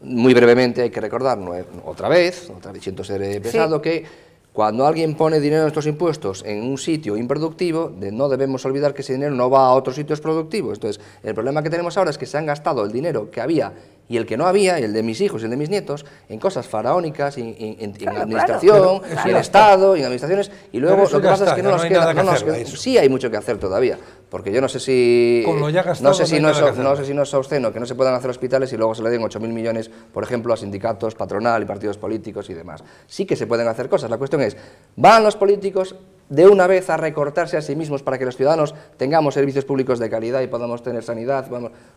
muy brevemente hay que recordar, otra vez siento ser pesado, que cuando alguien pone dinero en estos impuestos en un sitio improductivo, no debemos olvidar que ese dinero no va a otros sitios productivos. Entonces, el problema que tenemos ahora es que se han gastado el dinero que había y el que no había, y el de mis hijos y el de mis nietos, en cosas faraónicas, en administración, en Estado, en administraciones, y luego lo que pasa es que no nos queda, sí hay mucho que hacer todavía, porque yo no sé si no es obsceno que no se puedan hacer hospitales y luego se le den 8.000 millones, por ejemplo, a sindicatos, patronal y partidos políticos y demás. Sí que se pueden hacer cosas, la cuestión es, ¿van los políticos de una vez a recortarse a sí mismos para que los ciudadanos tengamos servicios públicos de calidad y podamos tener sanidad?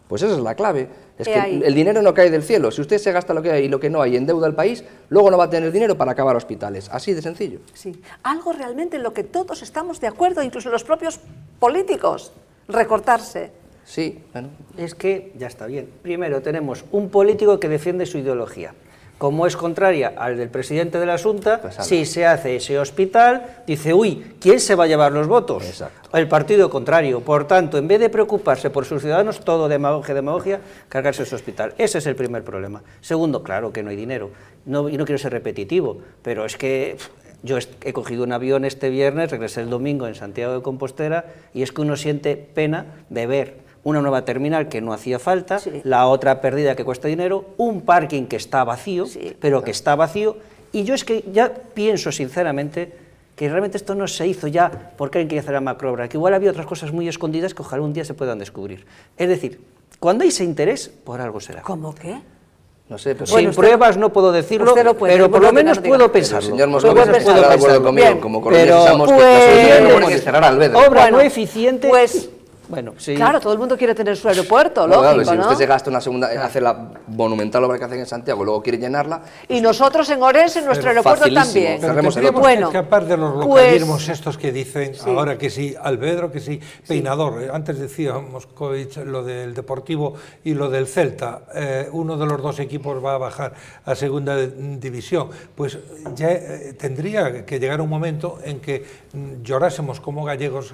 Pues esa es la clave, es que el dinero no cae del cielo. Si usted se gasta lo que hay y lo que no hay y endeuda al país, luego no va a tener dinero para acabar hospitales, así de sencillo. Sí, algo realmente en lo que todos estamos de acuerdo, incluso los propios políticos, recortarse. Sí, bueno. Es que ya está bien. Primero tenemos un político que defiende su ideología. Como es contraria al del presidente de la Xunta, pues si se hace ese hospital, dice, uy, ¿quién se va a llevar los votos? Exacto. El partido contrario. Por tanto, en vez de preocuparse por sus ciudadanos, todo demagogia, cargarse ese hospital. Ese es el primer problema. Segundo, claro que no hay dinero. Y no quiero ser repetitivo, pero es que yo he cogido un avión este viernes, regresé el domingo en Santiago de Compostela, y es que uno siente pena de ver una nueva terminal que no hacía falta, Sí. la otra perdida que cuesta dinero, un parking que está vacío, Sí. pero que está vacío, y yo es que ya pienso sinceramente que realmente esto no se hizo ya porque alguien quería hacer la macroobra, que igual había otras cosas muy escondidas que ojalá un día se puedan descubrir. Es decir, cuando hay ese interés, por algo será. ¿Cómo qué? No sé, pero... Bueno, Sin pruebas no puedo decirlo, usted lo puede, pero por lo bueno, menos diga, puedo diga. pensarlo. El señor Por lo Moscovici menos estará puedo de acuerdo pensarlo. conmigo, Bien, como pero, pensamos que pues, esta solución no pues, puede cerrar Alvedro. Obra Bueno, no eficiente. pues, bueno, sí. Claro, todo el mundo quiere tener su aeropuerto, No, claro, lógico, si ¿no? usted se gasta una segunda, hace la monumental obra que hacen en Santiago, luego quiere llenarla, Y nosotros en Orense, en nuestro aeropuerto facilísimo. también. Pero Cerremos el tendríamos otro. que Bueno, escapar de los pues- localismos estos que dicen ahora que sí Alvedro, que sí Peinador. Antes decía Moscovich lo del Deportivo y lo del Celta. Uno de los dos equipos va a bajar a segunda división. Pues ya tendría que llegar un momento en que llorásemos como gallegos,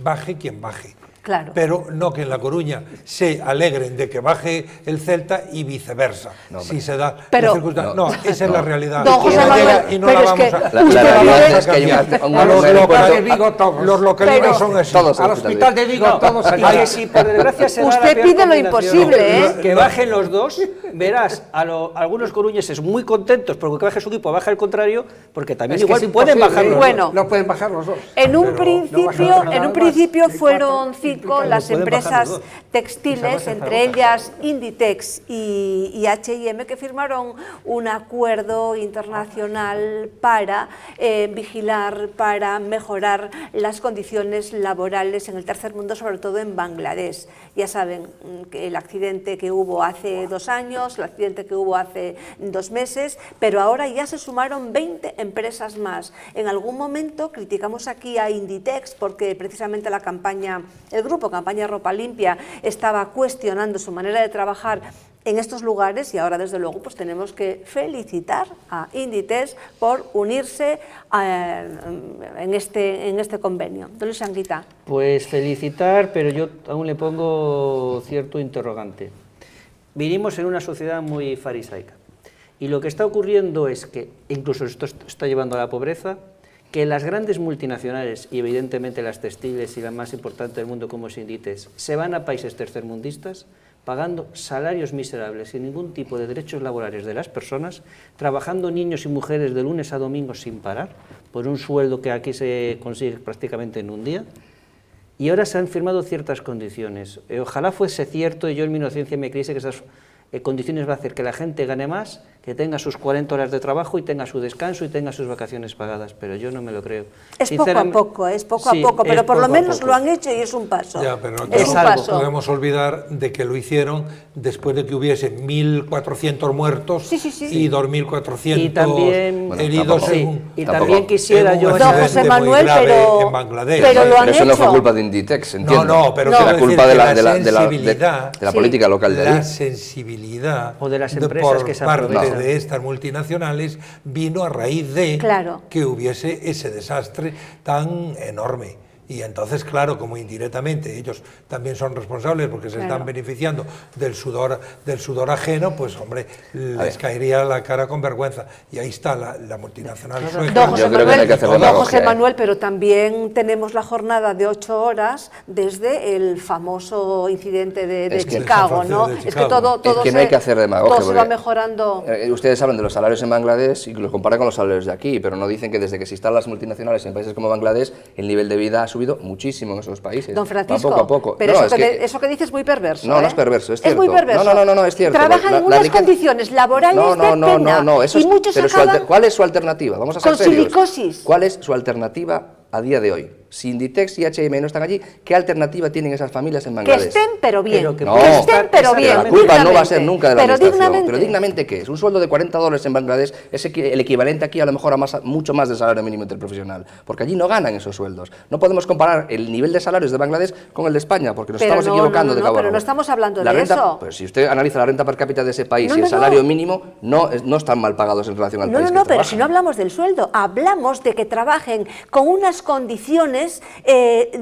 baje quien baje. Claro. Pero no que en La Coruña se alegren de que baje el Celta y viceversa. No, si se da Pero- la circunstancia. No, esa es la realidad. Don José Y no Manuel, llega y no pero la es vamos que a... La usted realidad vive- es que hay un A los aeropuerto- locales de Vigo todos. Los localismos Pero- son así. Todos. Al hospital de Vigo todos Y allí. que si por desgracia se da la Usted peor pide lo combinación, imposible, ¿eh? que bajen los dos, verás a algunos coruñeses muy contentos porque que baje su equipo, baja el contrario, porque también Es que igual es pueden imposible, bajar los Bueno. dos. No pueden bajar los dos. En un no principio, bajan en un nada principio más. Hay fueron cuatro 5 implicados. las pueden bajar empresas los dos. textiles, entre ellas Inditex y H&M, que firmaron un acuerdo internacional para vigilar, para mejorar las condiciones laborales en el tercer mundo, sobre todo en Bangladesh. Ya saben que el accidente que hubo hace 2 años, el accidente que hubo hace 2 meses, pero ahora ya se sumaron 20 empresas más. En algún momento criticamos aquí a Inditex porque precisamente la campaña, el grupo Campaña Ropa Limpia estaba cuestionando su manera de trabajar en estos lugares y ahora desde luego pues tenemos que felicitar a Inditex por unirse en este convenio. Don Luis Anguita. Pues felicitar, pero yo aún le pongo cierto interrogante. Vivimos en una sociedad muy farisaica y lo que está ocurriendo es que, incluso esto está llevando a la pobreza, que las grandes multinacionales y evidentemente las textiles y la más importante del mundo como es Inditex se van a países tercermundistas pagando salarios miserables sin ningún tipo de derechos laborales de las personas, trabajando niños y mujeres de lunes a domingo sin parar, por un sueldo que aquí se consigue prácticamente en un día, y ahora se han firmado ciertas condiciones. Ojalá fuese cierto, y yo en mi inocencia me creyese que esas condiciones va a hacer que la gente gane más, que tenga sus 40 horas de trabajo y tenga su descanso y tenga sus vacaciones pagadas, pero yo no me lo creo. Es poco a poco, Sí, pero es por lo poco a menos poco. lo han hecho y es un paso. Ya, pero es un no paso. podemos olvidar de que lo hicieron después de que hubiese 1.400 muertos Sí, sí, sí. y 2.400 Y también, heridos tampoco. en Sí, un, y Tampoco. también quisiera en yo... un Don accidente José muy Manuel, grave pero- en Bangladesh. pero lo han Pero eso no fue hecho. culpa de Inditex, entiendo. No, pero No. quiero la decir culpa que de la la sensibilidad, de la política local de la allí. sensibilidad O de las empresas por que se parte aprovechan. de estas multinacionales vino a raíz de Claro. que hubiese ese desastre tan enorme. Y entonces, claro, como indirectamente ellos también son responsables porque se Claro. están beneficiando del sudor ajeno, pues hombre, les caería la cara con vergüenza. Y ahí está la multinacional sueca. Don José Yo creo que no hay que hacer Manuel, demagogia, José Manuel, pero también tenemos la jornada de 8 horas desde el famoso incidente de Es que- Chicago, ¿no? de Es que Chicago. todo Es que no hay que hacer demagogia, todo se va porque- mejorando. Ustedes hablan de los salarios en Bangladesh y los comparan con los salarios de aquí, pero no dicen que desde que se instalan las multinacionales en países como Bangladesh, el nivel de vida ha subido muchísimo en esos países. Don Francisco, Va poco a poco. pero No, eso, es que- eso que dices es muy perverso. No, no ¿eh? es perverso, es Es muy cierto. perverso. No, es cierto. Trabajan en unas riqueza- condiciones laborales no, de pena eso y es- muchos pero acaban ¿cuál es su alternativa? Vamos a ser con serios. silicosis. ¿Cuál es su alternativa a día de hoy? Si Inditex y H&M no están allí, ¿qué alternativa tienen esas familias en que Bangladesh? estén pero bien. Pero que No, que estén pero Exactamente. bien. la culpa no va a ser dignamente. nunca de la pero administración. dignamente. Pero dignamente, ¿qué es? Un sueldo de $40 en Bangladesh es el equivalente aquí a lo mejor a mucho más del salario mínimo interprofesional, porque allí no ganan esos sueldos. No podemos comparar el nivel de salarios de Bangladesh con el de España, porque nos Pero estamos no, equivocando no, de no, cabo a pero rabo. no estamos hablando La de renta, eso. pues si usted analiza la renta per cápita de ese país No, y el no, salario no. mínimo, no están mal pagados en relación al No, país no, que pero trabajan. si no hablamos del sueldo, hablamos de que trabajen con unas condiciones condiciones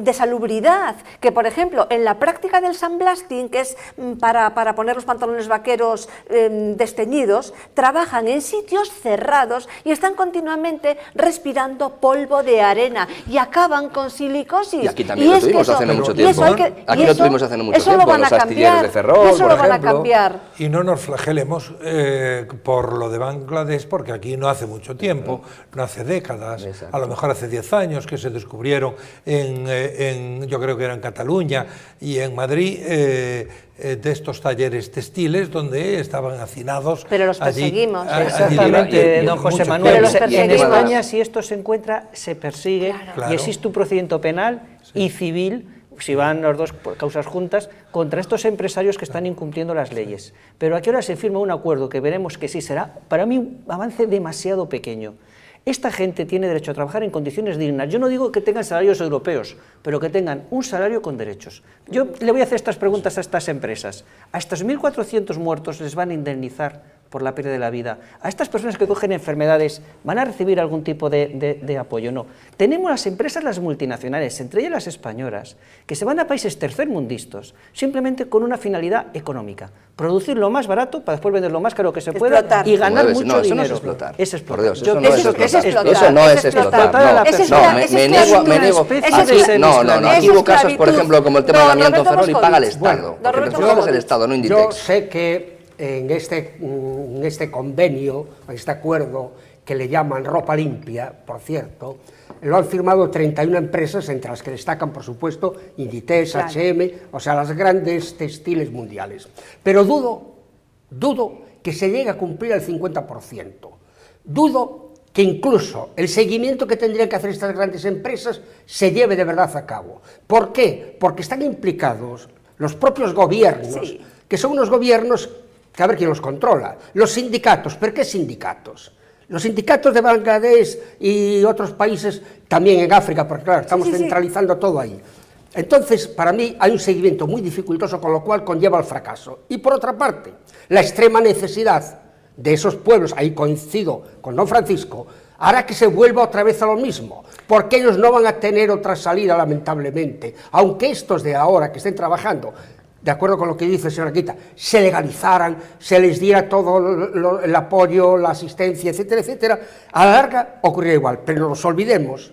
de salubridad, que por ejemplo en la práctica del sandblasting, que es para poner los pantalones vaqueros desteñidos, trabajan en sitios cerrados y están continuamente respirando polvo de arena y acaban con silicosis. Y aquí también lo tuvimos hace no mucho tiempo. Aquí lo tuvimos hace no mucho tiempo, los astilleros de Ferrol, eso por lo van a ejemplo. cambiar. Y no nos flagelemos por lo de Bangladesh, porque aquí no hace mucho tiempo, no hace décadas, Exacto. a lo mejor hace 10 años que se descubrieron yo creo que era en Cataluña y en Madrid, de estos talleres textiles donde estaban hacinados. Pero los perseguimos. Exactamente, don José mucho Manuel. Pero los En perseguimos. España, si esto se encuentra, se persigue Claro. y existe un procedimiento penal y civil, si van las dos causas juntas, contra estos empresarios que están incumpliendo las leyes. Pero aquí ahora se firma un acuerdo que veremos que sí será, para mí, un avance demasiado pequeño. Esta gente tiene derecho a trabajar en condiciones dignas. Yo no digo que tengan salarios europeos, pero que tengan un salario con derechos. Yo le voy a hacer estas preguntas a estas empresas. ¿A estos 1.400 muertos les van a indemnizar por la pérdida de la vida? ¿A estas personas que cogen enfermedades van a recibir algún tipo de apoyo? No. Tenemos las empresas, las multinacionales, entre ellas las españolas, que se van a países tercermundistas simplemente con una finalidad económica. Producir lo más barato para después vender lo más caro que se pueda Explotar. y ganar No, mucho eso no dinero. es explotar. Es explotar. Por Dios, Yo- eso no es eso es explotar. explotar. Eso no es Es explotar. explotar a la No, persona. no, Es me esclavitud. niego. Es Aquí, esclavitud. no, aquí Es hubo casos, por esclavitud. ejemplo, como el tema Don del amianto Roberto Ferrol y paga el Moscovitz. Estado. Don Porque el Roberto responsable es el Moscovitz. Estado, no Yo Inditex. sé que en este convenio, en este acuerdo que le llaman ropa limpia, por cierto, lo han firmado 31 empresas, entre las que destacan, por supuesto, Inditex, Claro. H&M, o sea, las grandes textiles mundiales. Pero dudo que se llegue a cumplir el 50%. Dudo que incluso el seguimiento que tendrían que hacer estas grandes empresas se lleve de verdad a cabo. ¿Por qué? Porque están implicados los propios gobiernos, Sí. que son unos gobiernos que a ver quién los controla. Los sindicatos, ¿pero qué sindicatos? Los sindicatos de Bangladesh y otros países, también en África, porque claro, estamos Sí, sí, sí. centralizando todo ahí. Entonces, para mí hay un seguimiento muy dificultoso, con lo cual conlleva al fracaso. Y por otra parte, la extrema necesidad de esos pueblos, ahí coincido con don Francisco, hará que se vuelva otra vez a lo mismo, porque ellos no van a tener otra salida, lamentablemente, aunque estos de ahora que estén trabajando, de acuerdo con lo que dice el señor Quita, se legalizaran, se les diera todo el apoyo, la asistencia, etcétera, etcétera, a la larga ocurrirá igual, pero no nos olvidemos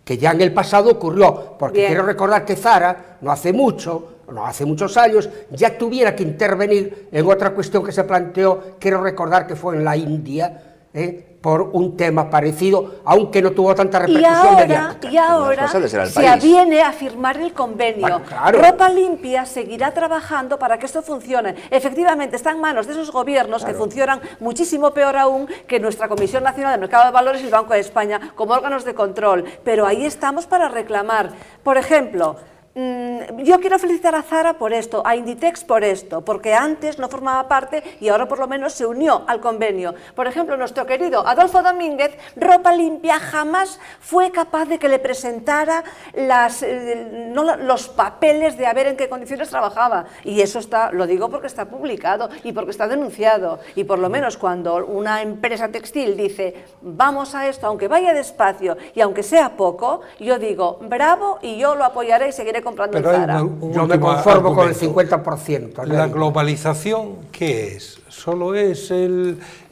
que ya en el pasado ocurrió, porque Bien. quiero recordar que Zara, no hace muchos años, ya tuviera que intervenir en otra cuestión que se planteó, quiero recordar que fue en la India, por un tema parecido, aunque no tuvo tanta repercusión mediática. Y ahora responsable será el se país. aviene a firmar el convenio. Bueno, claro. Ropa Limpia seguirá trabajando para que esto funcione. Efectivamente, está en manos de esos gobiernos que funcionan muchísimo peor aún que nuestra Comisión Nacional de Mercado de Valores y el Banco de España como órganos de control. Pero ahí estamos para reclamar. Por ejemplo, yo quiero felicitar a Zara por esto, a Inditex por esto, porque antes no formaba parte y ahora por lo menos se unió al convenio. Por ejemplo, nuestro querido Adolfo Domínguez, Ropa Limpia jamás fue capaz de que le presentara los papeles de a ver en qué condiciones trabajaba. Y eso está, lo digo porque está publicado y porque está denunciado. Y por lo menos cuando una empresa textil dice, vamos a esto, aunque vaya despacio y aunque sea poco, yo digo, bravo, y yo lo apoyaré y seguiré comprando en Pero hay Zara. un Yo me último conformo con el argumento. 50%. La globalización, ¿qué es? ¿Solo es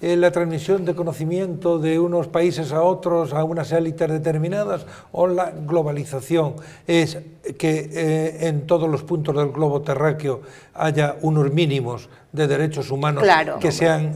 la transmisión de conocimiento de unos países a otros, a unas élites determinadas? ¿O la globalización es que en todos los puntos del globo terráqueo haya unos mínimos de derechos humanos Claro. que sean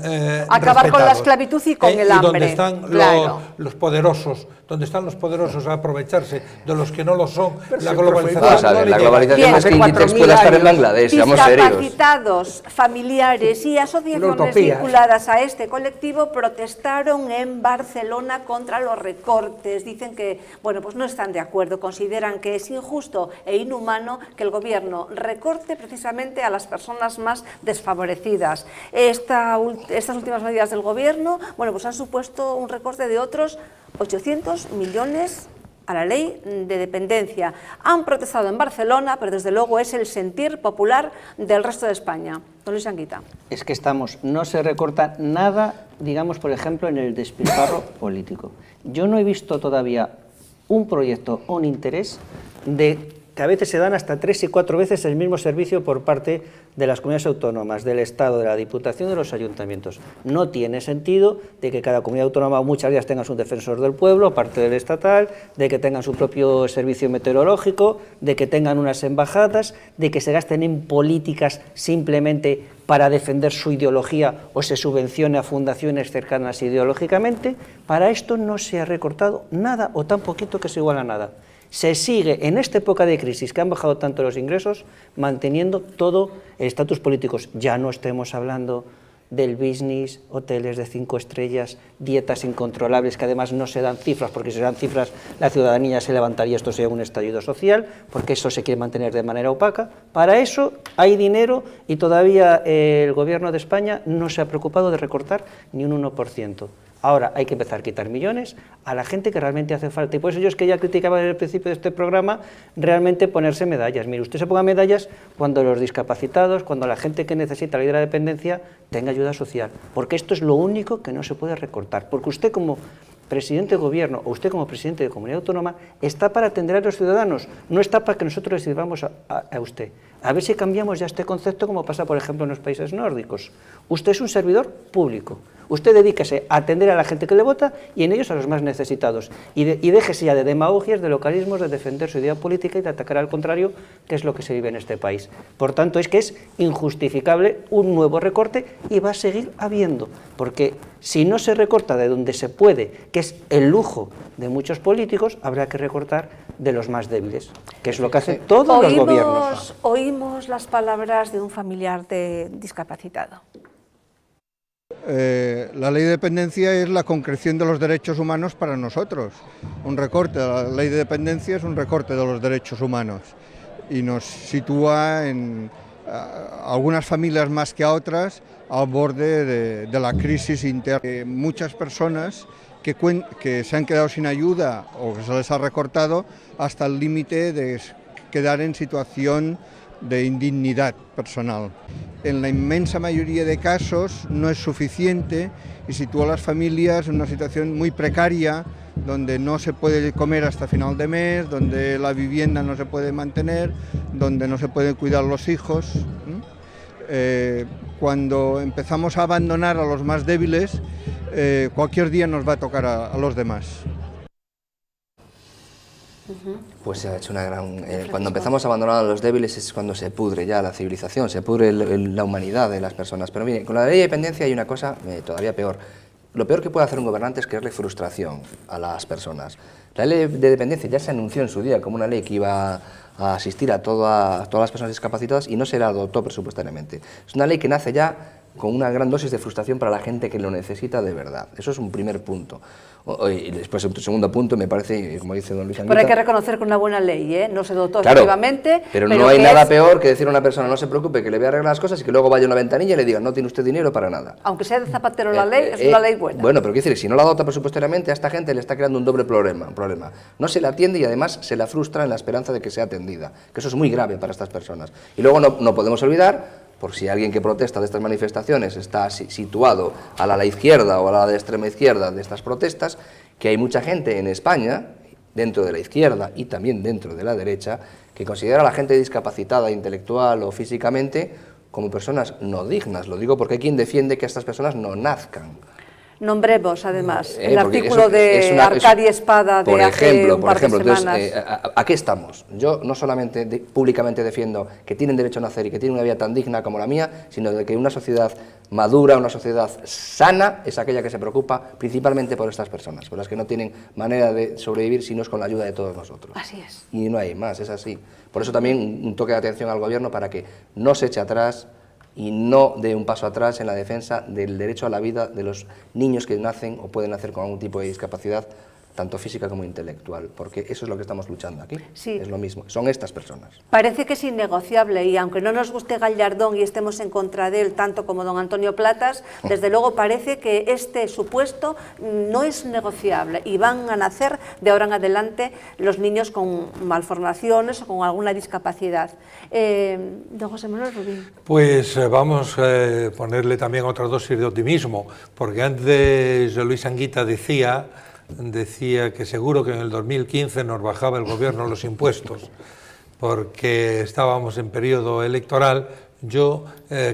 Acabar con la respetados? esclavitud y con el Y hambre, donde están claro. los poderosos, donde están los poderosos a aprovecharse de los que no lo son, la sí, globalización Vamos a ver, no le la llega. globalización Bien. es que Hace Inditex 4.000 pueda estar en años. Bangladesh, seamos serios. Discapacitados, familiares y asociaciones Una utopía. vinculadas a este colectivo protestaron en Barcelona contra los recortes. Dicen que, bueno, pues no están de acuerdo, consideran que es injusto e inhumano que el gobierno recorte precisamente a las personas más desfavorecidas. Estas últimas medidas del gobierno, bueno, pues han supuesto un recorte de otros 800 millones a la ley de dependencia. Han protestado en Barcelona, pero desde luego es el sentir popular del resto de España. Don Luis Anguita. Es que no se recorta nada, digamos, por ejemplo, en el despilfarro político. Yo no he visto todavía un proyecto o un interés de que a veces se dan hasta 3 y 4 veces el mismo servicio por parte de las comunidades autónomas, del Estado, de la Diputación y de los ayuntamientos. No tiene sentido de que cada comunidad autónoma muchas veces tenga su defensor del pueblo, aparte del estatal, de que tengan su propio servicio meteorológico, de que tengan unas embajadas, de que se gasten en políticas simplemente para defender su ideología o se subvencione a fundaciones cercanas ideológicamente. Para esto no se ha recortado nada o tan poquito que se iguala a nada. Se sigue, en esta época de crisis que han bajado tanto los ingresos, manteniendo todo el estatus político. Ya no estemos hablando del business, hoteles de 5 estrellas, dietas incontrolables, que además no se dan cifras, porque si se dan cifras la ciudadanía se levantaría, esto sería un estallido social, porque eso se quiere mantener de manera opaca. Para eso hay dinero y todavía el Gobierno de España no se ha preocupado de recortar ni un 1%. Ahora hay que empezar a quitar millones a la gente que realmente hace falta. Y por eso yo es que ya criticaba desde el principio de este programa realmente ponerse medallas. Mire, usted se ponga medallas cuando los discapacitados, cuando la gente que necesita la ley de la dependencia tenga ayuda social. Porque esto es lo único que no se puede recortar. Porque usted como presidente de gobierno o usted como presidente de comunidad autónoma está para atender a los ciudadanos, no está para que nosotros les sirvamos a usted. A ver si cambiamos ya este concepto como pasa, por ejemplo, en los países nórdicos. Usted es un servidor público. Usted dedíquese a atender a la gente que le vota y en ellos a los más necesitados. Y déjese ya de demagogias, de localismos, de defender su idea política y de atacar al contrario, que es lo que se vive en este país. Por tanto, es que es injustificable un nuevo recorte y va a seguir habiendo. Porque si no se recorta de donde se puede, que es el lujo de muchos políticos, habrá que recortar de los más débiles, que es lo que hacen todos los gobiernos. Oímos las palabras de un familiar discapacitado. La ley de dependencia es la concreción de los derechos humanos para nosotros. Un recorte de la ley de dependencia es un recorte de los derechos humanos y nos sitúa en algunas familias más que a otras al borde de la crisis interna. Muchas personas que se han quedado sin ayuda o que se les ha recortado hasta el límite de quedar en situación de indignidad personal. En la inmensa mayoría de casos no es suficiente y sitúa a las familias en una situación muy precaria, donde no se puede comer hasta final de mes, donde la vivienda no se puede mantener, donde no se pueden cuidar los hijos. Cuando empezamos a abandonar a los más débiles, cualquier día nos va a tocar a los demás. Pues se ha hecho una gran... cuando empezamos a abandonar a los débiles es cuando se pudre ya la civilización, se pudre la humanidad de las personas. Pero mire, con la ley de dependencia hay una cosa todavía peor. Lo peor que puede hacer un gobernante es crearle frustración a las personas. La ley de dependencia ya se anunció en su día como una ley que iba a asistir a todas las personas discapacitadas y no se la adoptó presupuestariamente. Es una ley que nace ya con una gran dosis de frustración para la gente que lo necesita de verdad. Eso es un primer punto. Y después, el segundo punto, me parece, como dice don Luis Anguita... Pero hay que reconocer que una buena ley, no se dotó claro, efectivamente... pero no hay nada peor que decir a una persona no se preocupe, que le voy a arreglar las cosas y que luego vaya a una ventanilla y le digan no tiene usted dinero para nada. Aunque sea de zapatero la ley, es una ley buena. Bueno, pero quiero decir, si no la adopta presupuestariamente, a esta gente le está creando un doble problema. No se la atiende y además se la frustra en la esperanza de que sea atendida, que eso es muy grave para estas personas. Y luego no podemos olvidar, por si alguien que protesta de estas manifestaciones está situado a la izquierda o a la extrema izquierda de estas protestas, que hay mucha gente en España, dentro de la izquierda y también dentro de la derecha, que considera a la gente discapacitada intelectual o físicamente como personas no dignas. Lo digo porque hay quien defiende que estas personas no nazcan. Nombremos, además, el artículo de Arcadia Espada de hace un par de semanas. Entonces, aquí estamos. Yo no solamente públicamente defiendo que tienen derecho a nacer y que tienen una vida tan digna como la mía, sino de que una sociedad madura, una sociedad sana, es aquella que se preocupa principalmente por estas personas, por las que no tienen manera de sobrevivir si no es con la ayuda de todos nosotros. Así es. Y no hay más, es así. Por eso también un toque de atención al Gobierno para que no se eche atrás y no dé un paso atrás en la defensa del derecho a la vida de los niños que nacen o pueden nacer con algún tipo de discapacidad, tanto física como intelectual, porque eso es lo que estamos luchando aquí, sí. Es lo mismo, son estas personas. Parece que es innegociable y aunque no nos guste Gallardón y estemos en contra de él tanto como don Antonio Platas, desde luego parece que este supuesto no es negociable y van a nacer de ahora en adelante los niños con malformaciones o con alguna discapacidad. Don José Manuel Rubín. Pues vamos a ponerle también otra dosis de optimismo, porque antes Luis Anguita decía decía que seguro que en el 2015 nos bajaba el gobierno los impuestos, porque estábamos en periodo electoral. Yo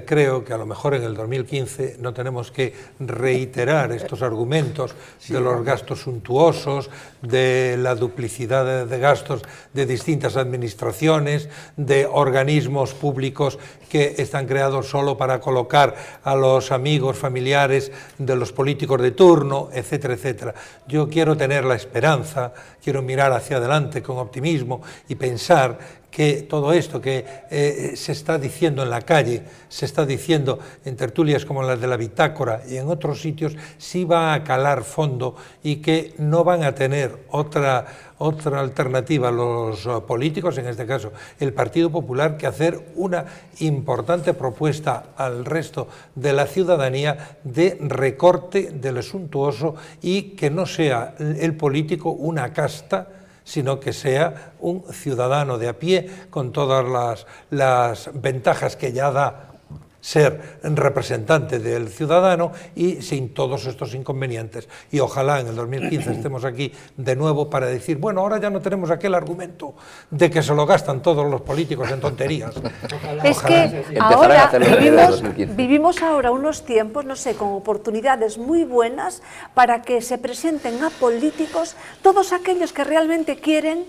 creo que a lo mejor en el 2015 no tenemos que reiterar estos argumentos de los gastos suntuosos, de la duplicidad de gastos de distintas administraciones, de organismos públicos que están creados solo para colocar a los amigos, familiares de los políticos de turno, etcétera, etcétera. Yo quiero tener la esperanza, quiero mirar hacia adelante con optimismo y pensar que todo esto que se está diciendo en la calle, se está diciendo en tertulias como las de la Bitácora y en otros sitios, sí va a calar fondo y que no van a tener otra alternativa los políticos, en este caso el Partido Popular, que hacer una importante propuesta al resto de la ciudadanía de recorte de lo suntuoso y que no sea el político una casta, sino que sea un ciudadano de a pie con todas las ventajas que ya da ser representante del ciudadano y sin todos estos inconvenientes. Y ojalá en el 2015 estemos aquí de nuevo para decir, bueno, ahora ya no tenemos aquel argumento de que se lo gastan todos los políticos en tonterías. Es que ahora vivimos ahora unos tiempos, no sé, con oportunidades muy buenas para que se presenten a políticos todos aquellos que realmente quieren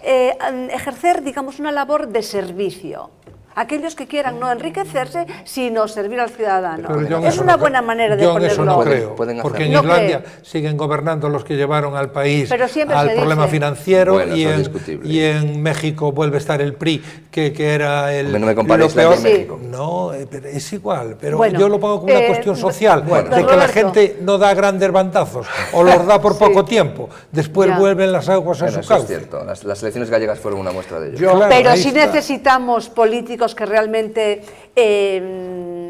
ejercer, digamos, una labor de servicio. Aquellos que quieran no enriquecerse, sino servir al ciudadano. Es una buena manera de ponerlo. Yo eso no creo, porque en Islandia siguen gobernando los que llevaron al país al problema financiero, bueno, y en México vuelve a estar el PRI, que era el no me compares lo peor. Sí. México. No, es igual, pero bueno, yo lo pongo como una cuestión social, de que la gente no da grandes bandazos, o los da por poco tiempo, después vuelven las aguas a su cauce. Es cierto, las elecciones gallegas fueron una muestra de ello. Claro, pero sí necesitamos políticos que realmente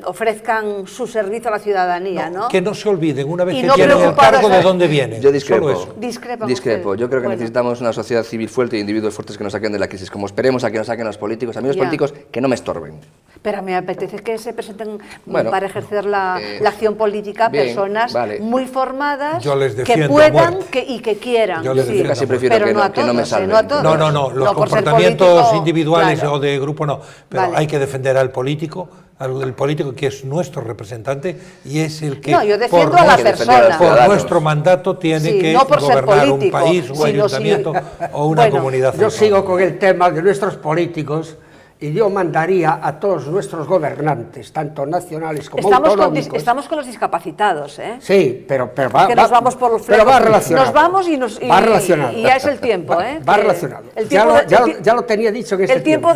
ofrezcan su servicio a la ciudadanía, ¿no? Que no se olviden, una vez que tienen el cargo, de dónde vienen. Yo discrepo. Discrepo. Yo creo que necesitamos una sociedad civil fuerte y individuos fuertes que nos saquen de la crisis, como esperemos a que nos saquen los políticos, a mí los políticos que no me estorben. Pero me apetece que se presenten para ejercer la acción política personas muy formadas, que puedan y que quieran. Yo casi prefiero que no me salven. No, los comportamientos individuales o de grupo no, pero hay que defender al político, el político que es nuestro representante y es el que yo defiendo a la persona. Por nuestro mandato tiene que gobernar un país, un ayuntamiento o una comunidad. Yo sigo con el tema de nuestros políticos y yo mandaría a todos nuestros gobernantes, tanto nacionales como autonómicos... Estamos con los discapacitados, ¿eh? Sí, pero nos vamos por los pero va relacionado. Nos vamos va relacionado. Y ya es el tiempo, ¿eh? Va relacionado. Ya lo tenía dicho en este tiempo. El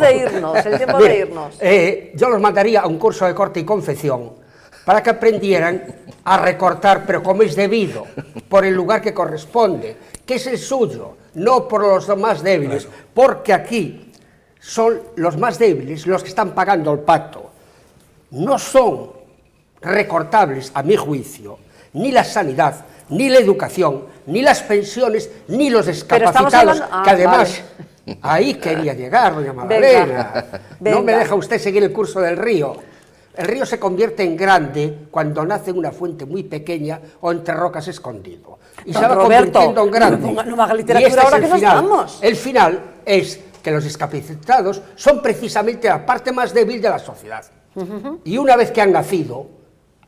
tiempo de irnos. Yo los mandaría a un curso de corte y confección para que aprendieran a recortar, pero como es debido, por el lugar que corresponde, que es el suyo, no por los más débiles, porque aquí son los más débiles los que están pagando el pato. No son recortables, a mi juicio, ni la sanidad, ni la educación, ni las pensiones, ni los discapacitados, que además... Vale. Ahí quería llegar, doña Magdalena. No me deja usted seguir el curso del río. El río se convierte en grande cuando nace en una fuente muy pequeña o entre rocas escondido. Y se va convirtiendo en grande. No haga literatura ahora que nos vamos. El final es que los discapacitados son precisamente la parte más débil de la sociedad. Y una vez que han nacido,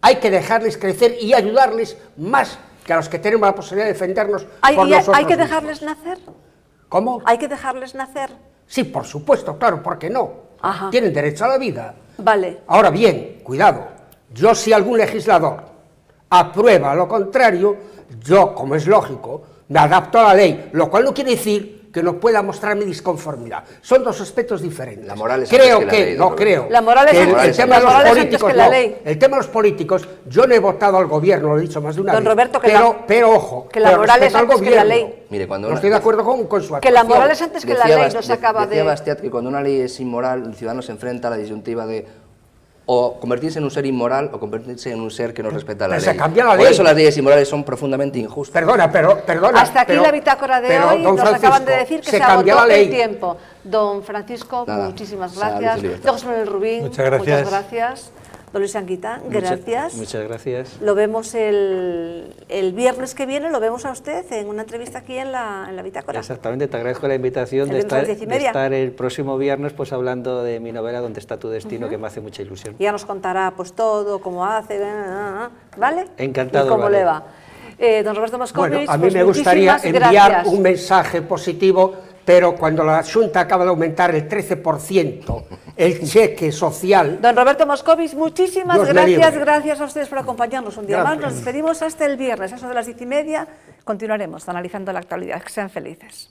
hay que dejarles crecer y ayudarles más que a los que tenemos la posibilidad de defendernos por nosotros ¿Hay que dejarles nacer? ¿Cómo? ¿Hay que dejarles nacer? Sí, por supuesto, claro, ¿por qué no? Tienen derecho a la vida. Vale. Ahora bien, cuidado, yo si algún legislador aprueba lo contrario, yo, como es lógico, me adapto a la ley, lo cual no quiere decir que no pueda mostrar mi disconformidad. Son dos aspectos diferentes. La moral es creo antes que la ley, no creo. La moral es el tema de los políticos, no. El tema de los políticos, yo no he votado al gobierno, lo he dicho más de una vez. Don Roberto, pero ojo, que la moral es antes que la ley. Mire, cuando no estoy de acuerdo con su actuación. Que la moral es antes que la ley, no se acaba de... Decía Bastiat que cuando una ley es inmoral, el ciudadano se enfrenta a la disyuntiva de o convertirse en un ser inmoral o convertirse en un ser que no respeta la ley. Se cambia la ley. Por eso las leyes inmorales son profundamente injustas. Perdona. Hasta aquí la bitácora de hoy. Nos acaban de decir que se agotó el tiempo. Don Francisco, muchísimas gracias. Don José Manuel Rubín, muchas gracias. Muchas gracias. Don Luis Anguita, gracias. Muchas gracias. Lo vemos el viernes que viene, lo vemos a usted en una entrevista aquí en la Bitácora. Exactamente, te agradezco la invitación de estar el próximo viernes pues hablando de mi novela ¿Dónde está tu destino?, que me hace mucha ilusión. Ya nos contará pues todo, cómo hace, ¿vale? Encantado. Y cómo vale. le va. Don Roberto Moscovis, bueno, a mí pues me gustaría enviar gracias. un mensaje positivo, pero cuando la Xunta acaba de aumentar el 13% el cheque social... Don Roberto Moscovis, muchísimas Dios me gracias, libre. gracias a ustedes por acompañarnos un día más. Gracias. Nos despedimos hasta el viernes, eso de las 10:30. Continuaremos analizando la actualidad. Que sean felices.